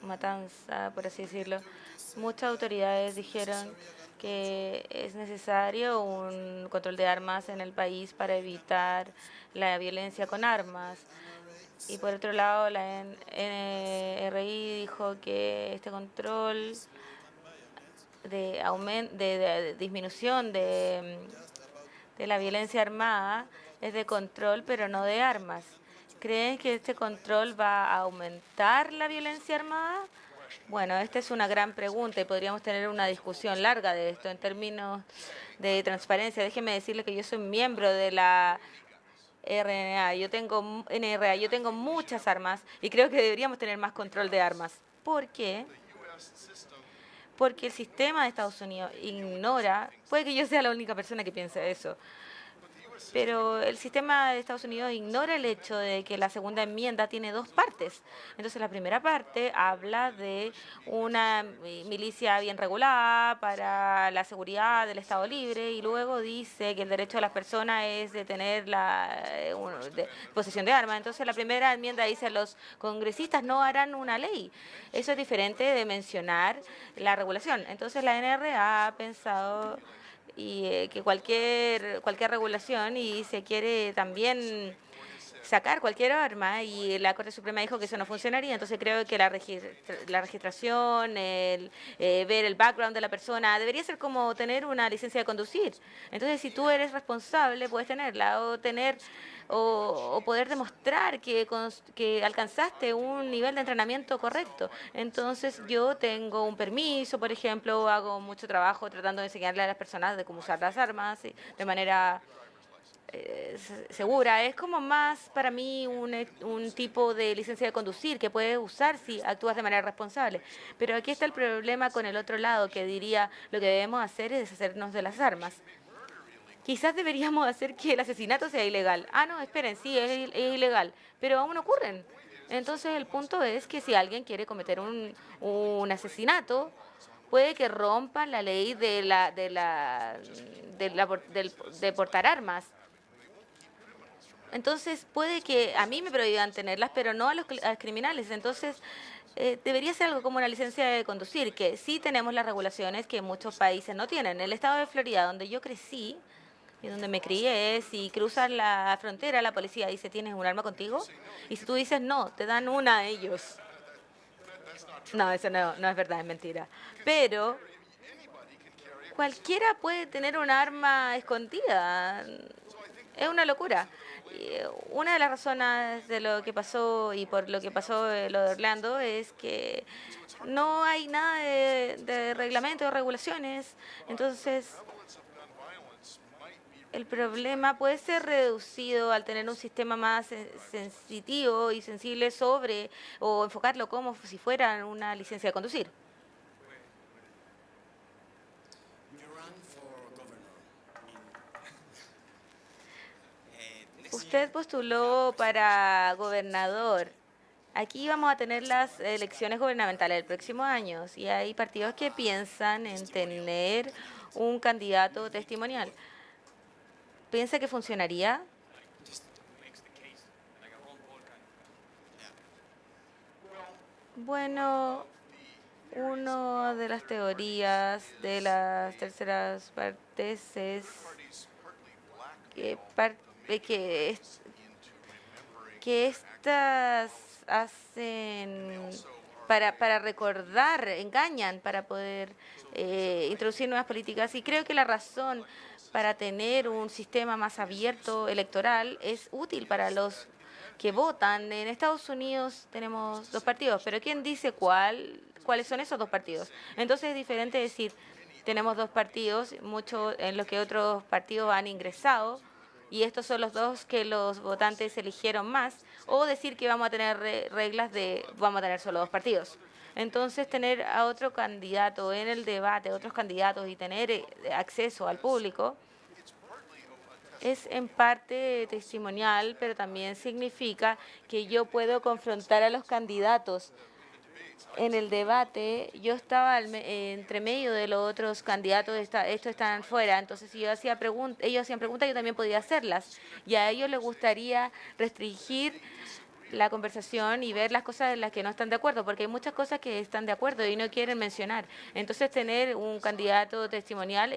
matanza, por así decirlo. Muchas autoridades dijeron que es necesario un control de armas en el país para evitar la violencia con armas. Y por otro lado, la NRI dijo que este control de disminución de la violencia armada es de control, pero no de armas. ¿Creen que este control va a aumentar la violencia armada? Bueno, esta es una gran pregunta y podríamos tener una discusión larga de esto en términos de transparencia. Déjeme decirle que yo soy miembro de la NRA. Yo tengo muchas armas y creo que deberíamos tener más control de armas. ¿Por qué? Porque el sistema de Estados Unidos ignora, puede que yo sea la única persona que piense eso, pero el sistema de Estados Unidos ignora el hecho de que la segunda enmienda tiene 2 partes. Entonces, la primera parte habla de una milicia bien regulada para la seguridad del Estado libre y luego dice que el derecho de las personas es de tener posesión de armas. Entonces, la primera enmienda dice los congresistas no harán una ley. Eso es diferente de mencionar la regulación. Entonces, la NRA ha pensado y que cualquier regulación, y se quiere también sacar cualquier arma, y la Corte Suprema dijo que eso no funcionaría. Entonces creo que la registración, ver el background de la persona, debería ser como tener una licencia de conducir. Entonces, si tú eres responsable, puedes tenerla, o poder demostrar que alcanzaste un nivel de entrenamiento correcto. Entonces, yo tengo un permiso, por ejemplo, hago mucho trabajo tratando de enseñarle a las personas de cómo usar las armas de manera segura. Es como más para mí un tipo de licencia de conducir que puedes usar si actúas de manera responsable. Pero aquí está el problema con el otro lado, que diría lo que debemos hacer es deshacernos de las armas. Quizás deberíamos hacer que el asesinato sea ilegal. Ah, no, esperen, sí, es ilegal, pero aún ocurren. Entonces el punto es que si alguien quiere cometer un asesinato, puede que rompa la ley de portar armas. Entonces puede que a mí me prohíban tenerlas, pero no a los criminales. Entonces debería ser algo como una licencia de conducir, que sí tenemos las regulaciones que muchos países no tienen. En el estado de Florida, donde yo crecí y donde me crié, si cruzas la frontera, la policía dice, ¿tienes un arma contigo? Y si tú dices no, te dan una a ellos. No, eso no es verdad, es mentira. Pero cualquiera puede tener un arma escondida. Es una locura. Una de las razones de lo que pasó y por lo que pasó lo de Orlando es que no hay nada de reglamento o regulaciones. Entonces, el problema puede ser reducido al tener un sistema más sensitivo y sensible sobre, o enfocarlo como si fuera una licencia de conducir. Usted postuló para gobernador. Aquí vamos a tener las elecciones gubernamentales el próximo año y hay partidos que piensan en tener un candidato testimonial. ¿Piensa que funcionaría? Bueno, una de las teorías de las terceras partes es que estas hacen para recordar, engañan para poder introducir nuevas políticas. Y creo que la razón para tener un sistema más abierto electoral es útil para los que votan. En Estados Unidos tenemos dos partidos, pero ¿quién dice cuáles son esos dos partidos? Entonces es diferente decir, tenemos dos partidos, mucho en los que otros partidos han ingresado, y estos son los dos que los votantes eligieron más, o decir que vamos a tener reglas de vamos a tener solo dos partidos. Entonces, tener a otro candidato en el debate, otros candidatos, y tener acceso al público es en parte testimonial, pero también significa que yo puedo confrontar a los candidatos. En el debate, yo estaba entre medio de los otros candidatos, estos están fuera, entonces si ellos hacían preguntas, yo también podía hacerlas. Y a ellos les gustaría restringir la conversación y ver las cosas en las que no están de acuerdo, porque hay muchas cosas que están de acuerdo y no quieren mencionar. Entonces, tener un candidato testimonial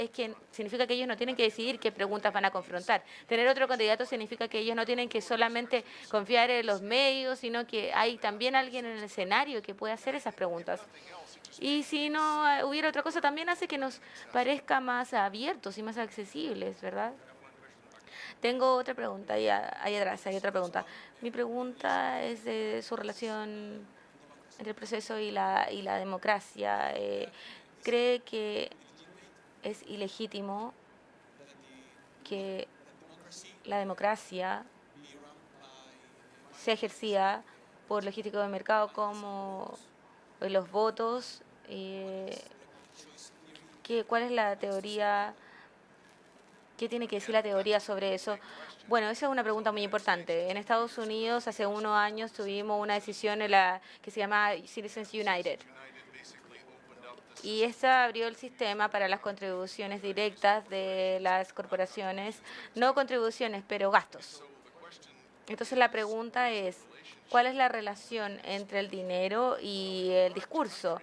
significa que ellos no tienen que decidir qué preguntas van a confrontar. Tener otro candidato significa que ellos no tienen que solamente confiar en los medios, sino que hay también alguien en el escenario que puede hacer esas preguntas. Y si no hubiera otra cosa, también hace que nos parezca más abiertos y más accesibles, ¿verdad? Tengo otra pregunta, ahí atrás hay otra pregunta. Mi pregunta es de su relación entre el proceso y la democracia. ¿Cree que es ilegítimo que la democracia sea ejercida por logísticos de mercado como los votos? ¿Cuál es la teoría? ¿Qué tiene que decir la teoría sobre eso? Bueno, esa es una pregunta muy importante. En Estados Unidos, hace unos años, tuvimos una decisión que se llama Citizens United. Y esta abrió el sistema para las contribuciones directas de las corporaciones, no contribuciones, pero gastos. Entonces la pregunta es, ¿cuál es la relación entre el dinero y el discurso?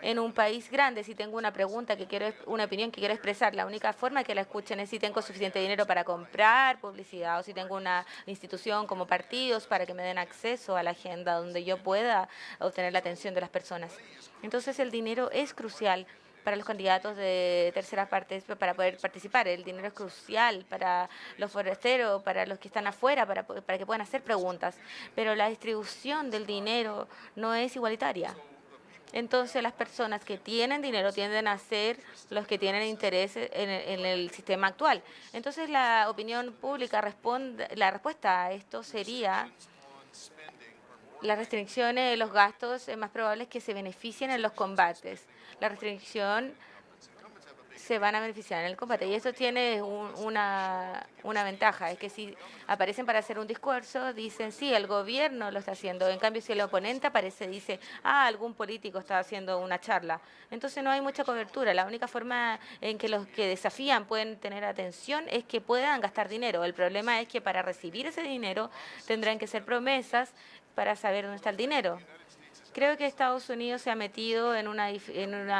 en un país grande, si tengo una pregunta, una opinión que quiero expresar, la única forma que la escuchen es si tengo suficiente dinero para comprar publicidad o si tengo una institución como partidos para que me den acceso a la agenda donde yo pueda obtener la atención de las personas. Entonces el dinero es crucial para los candidatos de terceras partes para poder participar. El dinero es crucial para los forasteros, para los que están afuera, para que puedan hacer preguntas. Pero la distribución del dinero no es igualitaria. Entonces las personas que tienen dinero tienden a ser los que tienen interés en el sistema actual. Entonces la opinión pública la respuesta a esto sería las restricciones de los gastos. Es más probable que se beneficien en los combates. La restricción se van a beneficiar en el combate. Y eso tiene una ventaja, es que si aparecen para hacer un discurso, dicen, sí, el gobierno lo está haciendo. En cambio, si el oponente aparece, dice, algún político está haciendo una charla. Entonces no hay mucha cobertura. La única forma en que los que desafían pueden tener atención es que puedan gastar dinero. El problema es que para recibir ese dinero tendrán que hacer promesas para saber dónde está el dinero. Creo que Estados Unidos se ha metido en una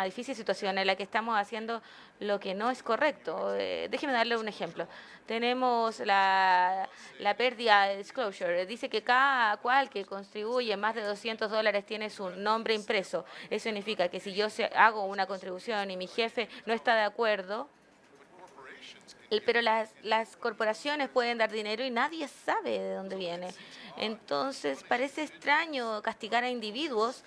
difícil situación en la que estamos haciendo lo que no es correcto. Déjeme darle un ejemplo. Tenemos la pérdida de disclosure. Dice que cada cual que contribuye más de $200 tiene su nombre impreso. Eso significa que si yo hago una contribución y mi jefe no está de acuerdo, pero las corporaciones pueden dar dinero y nadie sabe de dónde viene. Entonces, parece extraño castigar a individuos,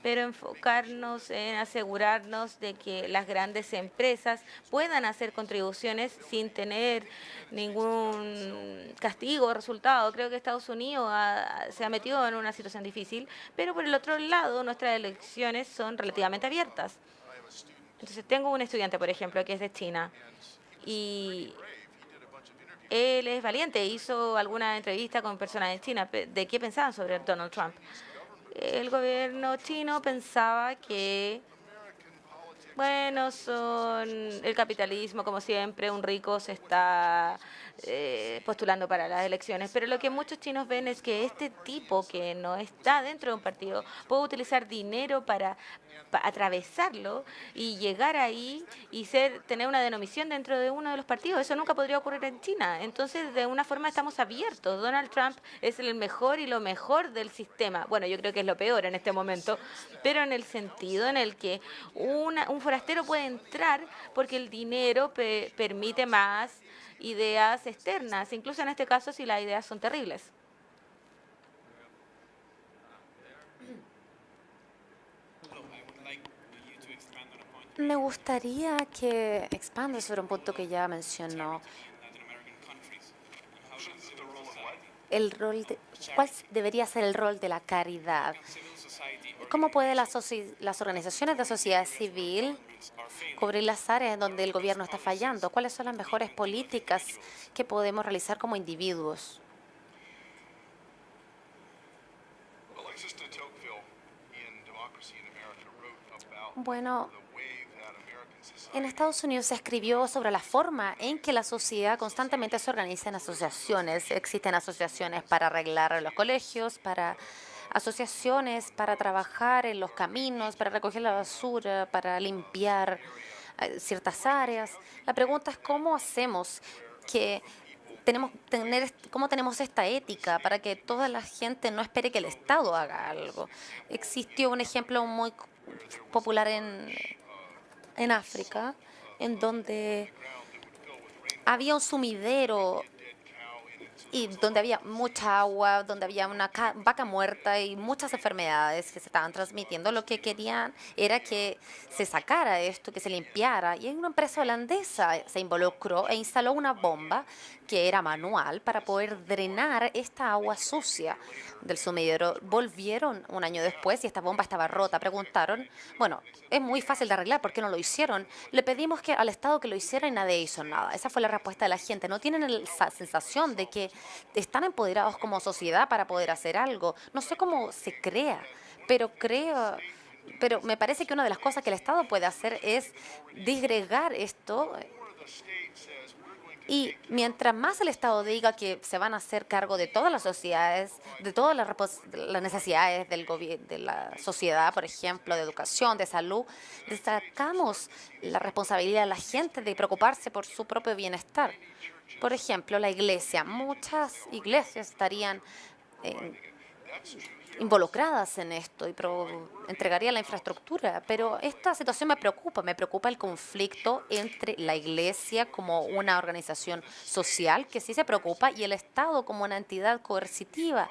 pero enfocarnos en asegurarnos de que las grandes empresas puedan hacer contribuciones sin tener ningún castigo o resultado. Creo que Estados Unidos se ha metido en una situación difícil, pero por el otro lado, nuestras elecciones son relativamente abiertas. Entonces, tengo un estudiante, por ejemplo, que es de China, y él es valiente, hizo alguna entrevista con personas en China de qué pensaban sobre Donald Trump. El gobierno chino pensaba que, bueno, son el capitalismo, como siempre, un rico se está postulando para las elecciones. Pero lo que muchos chinos ven es que este tipo que no está dentro de un partido puede utilizar dinero para atravesarlo y llegar ahí y tener una denominación dentro de uno de los partidos. Eso nunca podría ocurrir en China. Entonces, de una forma estamos abiertos. Donald Trump es el mejor y lo mejor del sistema. Bueno, yo creo que es lo peor en este momento, pero en el sentido en el que un forastero puede entrar porque el dinero permite más ideas externas, incluso en este caso si las ideas son terribles. Me gustaría que expanda sobre un punto que ya mencionó. ¿Cuál debería ser el rol de la caridad? ¿Cómo pueden las organizaciones de sociedad civil cubrir las áreas en donde el gobierno está fallando? ¿Cuáles son las mejores políticas que podemos realizar como individuos? Bueno, en Estados Unidos se escribió sobre la forma en que la sociedad constantemente se organiza en asociaciones. Existen asociaciones para arreglar los colegios, asociaciones para trabajar en los caminos, para recoger la basura, para limpiar ciertas áreas. La pregunta es cómo hacemos cómo tenemos esta ética para que toda la gente no espere que el Estado haga algo. Existió un ejemplo muy popular en África, en donde había un sumidero y donde había mucha agua, donde había una vaca muerta y muchas enfermedades que se estaban transmitiendo. Lo que querían era que se sacara esto, que se limpiara. Y una empresa holandesa se involucró e instaló una bomba que era manual para poder drenar esta agua sucia del sumidero. Volvieron un año después y esta bomba estaba rota. Preguntaron, bueno, es muy fácil de arreglar, ¿por qué no lo hicieron? Le pedimos al Estado que lo hiciera y nadie hizo nada. Esa fue la respuesta de la gente. No tienen la sensación de que están empoderados como sociedad para poder hacer algo. No sé cómo se crea, pero me parece que una de las cosas que el Estado puede hacer es disgregar esto Y mientras más el Estado diga que se van a hacer cargo de todas las sociedades, de todas las necesidades de la sociedad, por ejemplo, de educación, de salud, le sacamos la responsabilidad a la gente de preocuparse por su propio bienestar. Por ejemplo, la iglesia. Muchas iglesias estarían involucradas en esto y entregaría la infraestructura, pero esta situación me preocupa el conflicto entre la Iglesia como una organización social que sí se preocupa y el Estado como una entidad coercitiva.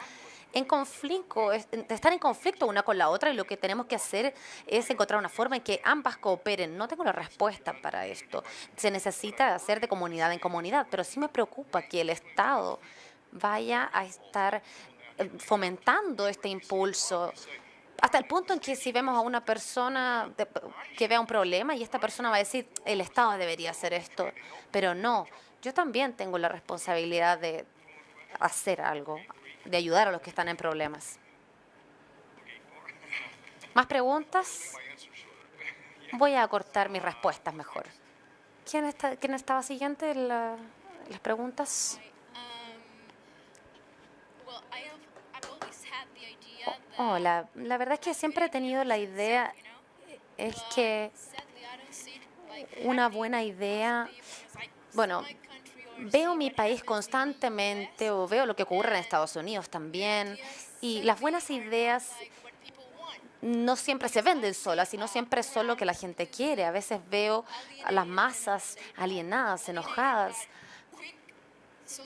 Están en conflicto una con la otra y lo que tenemos que hacer es encontrar una forma en que ambas cooperen. No tengo la respuesta para esto. Se necesita hacer de comunidad en comunidad, pero sí me preocupa que el Estado vaya a estar fomentando este impulso hasta el punto en que si vemos a una persona que vea un problema y esta persona va a decir, el Estado debería hacer esto, pero no, yo también tengo la responsabilidad de hacer algo, de ayudar a los que están en problemas. ¿Más preguntas? Voy a acortar mis respuestas mejor. ¿Quién estaba siguiente en las preguntas? Hola, la verdad es que siempre he tenido la idea, es que una buena idea, bueno, veo mi país constantemente o veo lo que ocurre en Estados Unidos también y las buenas ideas no siempre se venden solas, sino siempre es solo lo que la gente quiere. A veces veo a las masas alienadas, enojadas,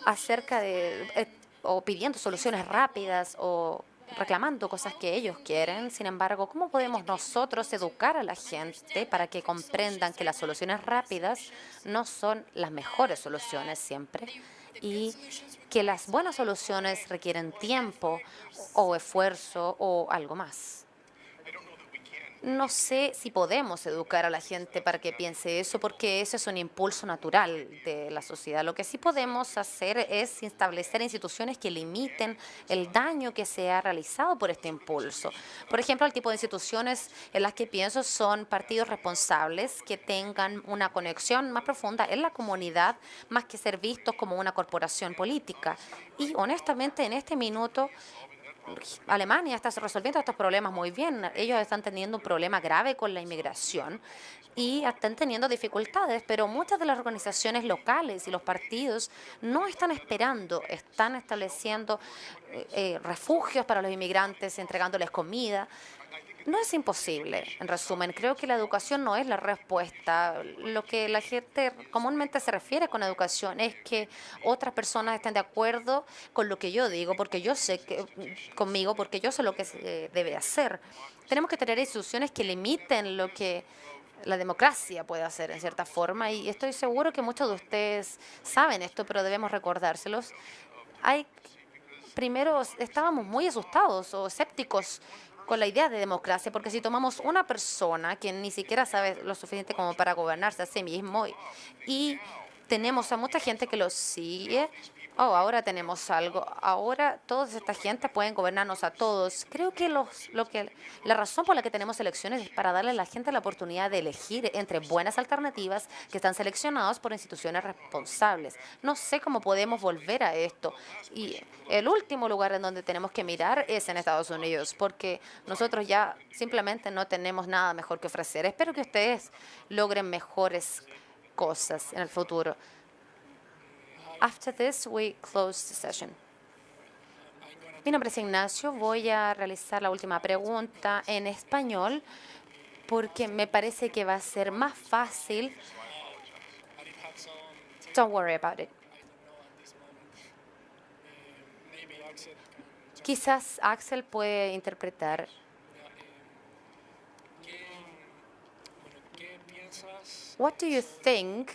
acerca de o pidiendo soluciones rápidas o reclamando cosas que ellos quieren. Sin embargo, ¿cómo podemos nosotros educar a la gente para que comprendan que las soluciones rápidas no son las mejores soluciones siempre y que las buenas soluciones requieren tiempo o esfuerzo o algo más? No sé si podemos educar a la gente para que piense eso, porque eso es un impulso natural de la sociedad. Lo que sí podemos hacer es establecer instituciones que limiten el daño que se ha realizado por este impulso. Por ejemplo, el tipo de instituciones en las que pienso son partidos responsables que tengan una conexión más profunda en la comunidad, más que ser vistos como una corporación política. Y honestamente, en este minuto, Alemania está resolviendo estos problemas muy bien. Ellos están teniendo un problema grave con la inmigración y están teniendo dificultades, pero muchas de las organizaciones locales y los partidos no están esperando, están estableciendo refugios para los inmigrantes, entregándoles comida. No es imposible, en resumen. Creo que la educación no es la respuesta. Lo que la gente comúnmente se refiere con educación es que otras personas estén de acuerdo con lo que yo digo, porque yo sé porque yo sé lo que se debe hacer. Tenemos que tener instituciones que limiten lo que la democracia puede hacer en cierta forma, y estoy seguro que muchos de ustedes saben esto, pero debemos recordárselos. Primero, estábamos muy asustados o escépticos con la idea de democracia, porque si tomamos una persona que ni siquiera sabe lo suficiente como para gobernarse a sí mismo y tenemos a mucha gente que lo sigue, ahora tenemos algo, ahora toda esta gente pueden gobernarnos a todos. Creo que la razón por la que tenemos elecciones es para darle a la gente la oportunidad de elegir entre buenas alternativas que están seleccionadas por instituciones responsables. No sé cómo podemos volver a esto. Y el último lugar en donde tenemos que mirar es en Estados Unidos, porque nosotros ya simplemente no tenemos nada mejor que ofrecer. Espero que ustedes logren mejores cosas en el futuro. After this, we close the session. Mi nombre es Ignacio. Voy a realizar la última pregunta en español porque me parece que va a ser más fácil. Don't worry about it. Quizás Axel puede interpretar. What do you think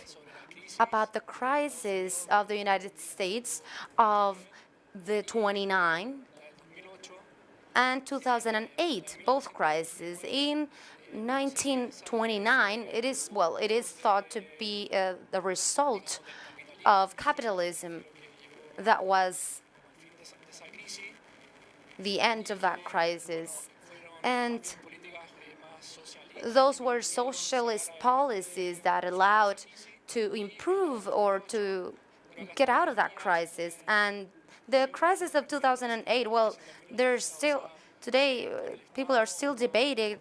about the crisis of the United States of the 29 and 2008, both crises? In 1929, it is thought to be the result of capitalism. That was the end of that crisis. And those were socialist policies that allowed to improve or to get out of that crisis. And the crisis of 2008, well, there's still, today, people are still debating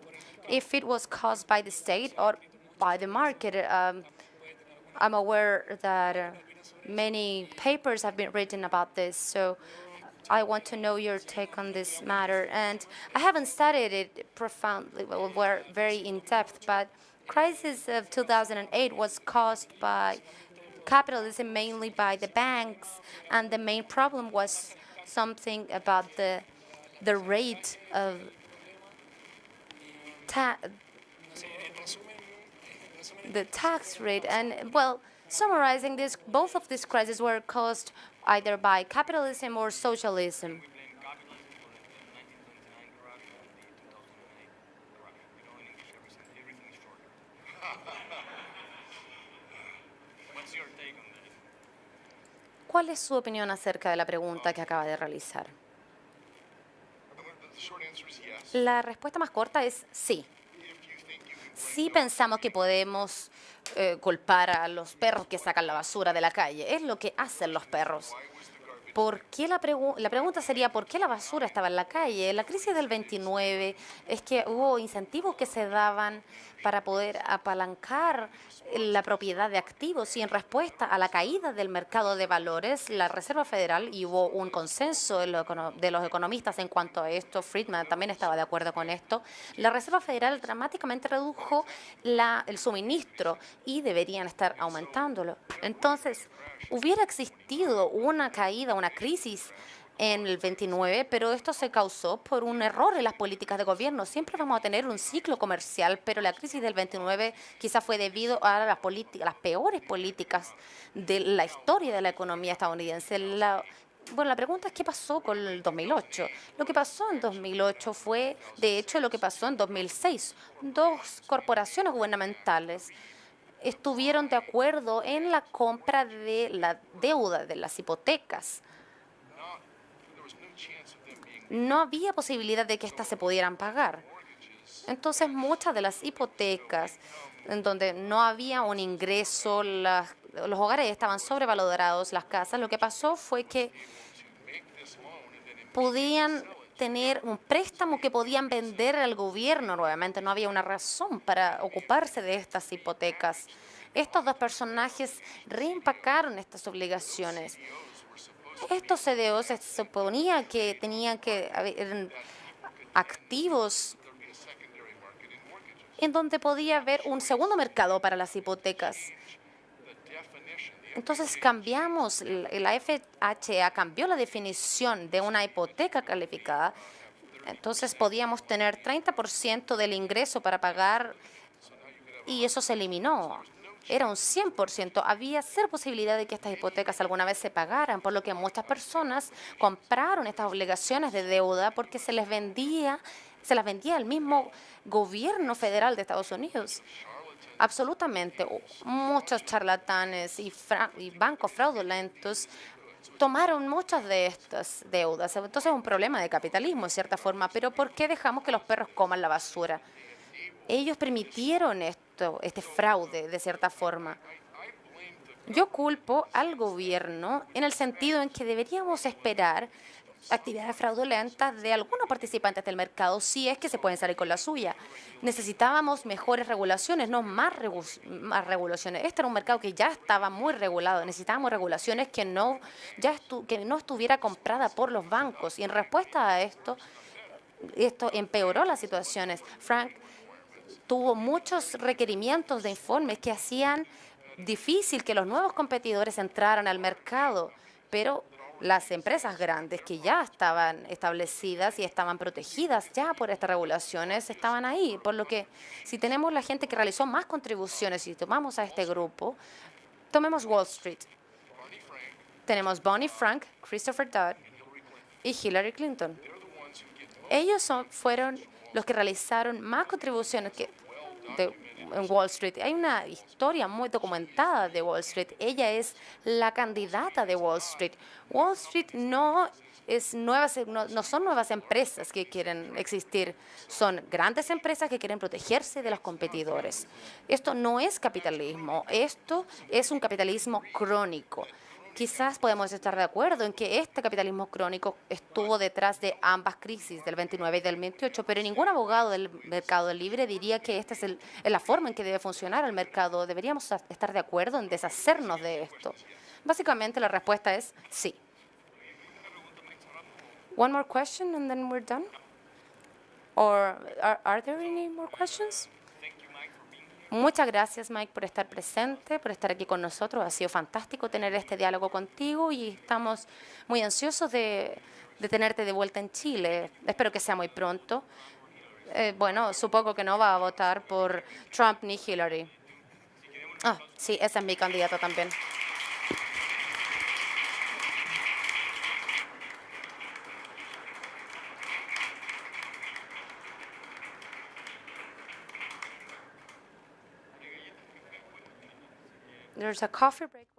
if it was caused by the state or by the market. I'm aware that many papers have been written about this, so I want to know your take on this matter. And I haven't studied it profoundly, well, very in depth, but crisis of 2008 was caused by capitalism, mainly by the banks, and the main problem was something about the rate of the tax rate. And well, summarizing this, both of these crises were caused either by capitalism or socialism. ¿Cuál es su opinión acerca de la pregunta que acaba de realizar? La respuesta más corta es sí. Sí pensamos que podemos culpar a los perros que sacan la basura de la calle. Es lo que hacen los perros. ¿Por qué la pregunta sería por qué la basura estaba en la calle? La crisis del 29 es que hubo incentivos que se daban para poder apalancar la propiedad de activos y en respuesta a la caída del mercado de valores, la Reserva Federal, y hubo un consenso de los economistas en cuanto a esto, Friedman también estaba de acuerdo con esto, la Reserva Federal dramáticamente redujo el suministro y deberían estar aumentándolo. Entonces, hubiera existido una caída, una crisis en el 29, pero esto se causó por un error en las políticas de gobierno. Siempre vamos a tener un ciclo comercial, pero la crisis del 29 quizás fue debido a las peores políticas de la historia de la economía estadounidense. Bueno, la pregunta es qué pasó con el 2008. Lo que pasó en 2008 fue, de hecho, lo que pasó en 2006. Dos corporaciones gubernamentales estuvieron de acuerdo en la compra de la deuda, de las hipotecas. No había posibilidad de que estas se pudieran pagar. Entonces, muchas de las hipotecas en donde no había un ingreso, los hogares estaban sobrevalorados, las casas, lo que pasó fue que podían tener un préstamo que podían vender al gobierno nuevamente. No había una razón para ocuparse de estas hipotecas. Estos dos personajes reimpacaron estas obligaciones. Estos CDOs se suponía que tenían que haber activos en donde podía haber un segundo mercado para las hipotecas. Entonces cambiamos, la FHA cambió la definición de una hipoteca calificada. Entonces podíamos tener 30% del ingreso para pagar y eso se eliminó. Era un 100%. Había cero posibilidad de que estas hipotecas alguna vez se pagaran, por lo que muchas personas compraron estas obligaciones de deuda porque se las vendía el mismo gobierno federal de Estados Unidos. Absolutamente. Muchos charlatanes y bancos fraudulentos tomaron muchas de estas deudas. Entonces es un problema de capitalismo, en cierta forma. Pero ¿por qué dejamos que los perros coman la basura? Ellos permitieron este fraude, de cierta forma. Yo culpo al gobierno en el sentido en que deberíamos esperar actividades fraudulentas de algunos participantes del mercado si es que se pueden salir con la suya. Necesitábamos mejores regulaciones, no más regulaciones. Este era un mercado que ya estaba muy regulado. Necesitábamos regulaciones que no estuviera comprada por los bancos. Y en respuesta a esto empeoró las situaciones. Frank tuvo muchos requerimientos de informes que hacían difícil que los nuevos competidores entraran al mercado, pero las empresas grandes que ya estaban establecidas y estaban protegidas ya por estas regulaciones estaban ahí. Por lo que si tenemos la gente que realizó más contribuciones y tomamos a este grupo, tomemos Wall Street. Tenemos Bonnie Frank, Christopher Dodd y Hillary Clinton. Ellos fueron los que realizaron más contribuciones en Wall Street. Hay una historia muy documentada de Wall Street. Ella es la candidata de Wall Street. Wall Street no son nuevas empresas que quieren existir. Son grandes empresas que quieren protegerse de los competidores. Esto no es capitalismo. Esto es un capitalismo crónico Quizás podemos estar de acuerdo en que este capitalismo crónico estuvo detrás de ambas crisis, del 29 y del 28, pero ningún abogado del mercado libre diría que esta es la forma en que debe funcionar el mercado. Deberíamos estar de acuerdo en deshacernos de esto. Básicamente la respuesta es sí. One more question and then we're done? Or are there any more questions? Muchas gracias, Mike, por estar presente, por estar aquí con nosotros. Ha sido fantástico tener este diálogo contigo y estamos muy ansiosos de tenerte de vuelta en Chile. Espero que sea muy pronto. Bueno, supongo que no va a votar por Trump ni Hillary. Ah, sí, esa es mi candidata también. There's a coffee break.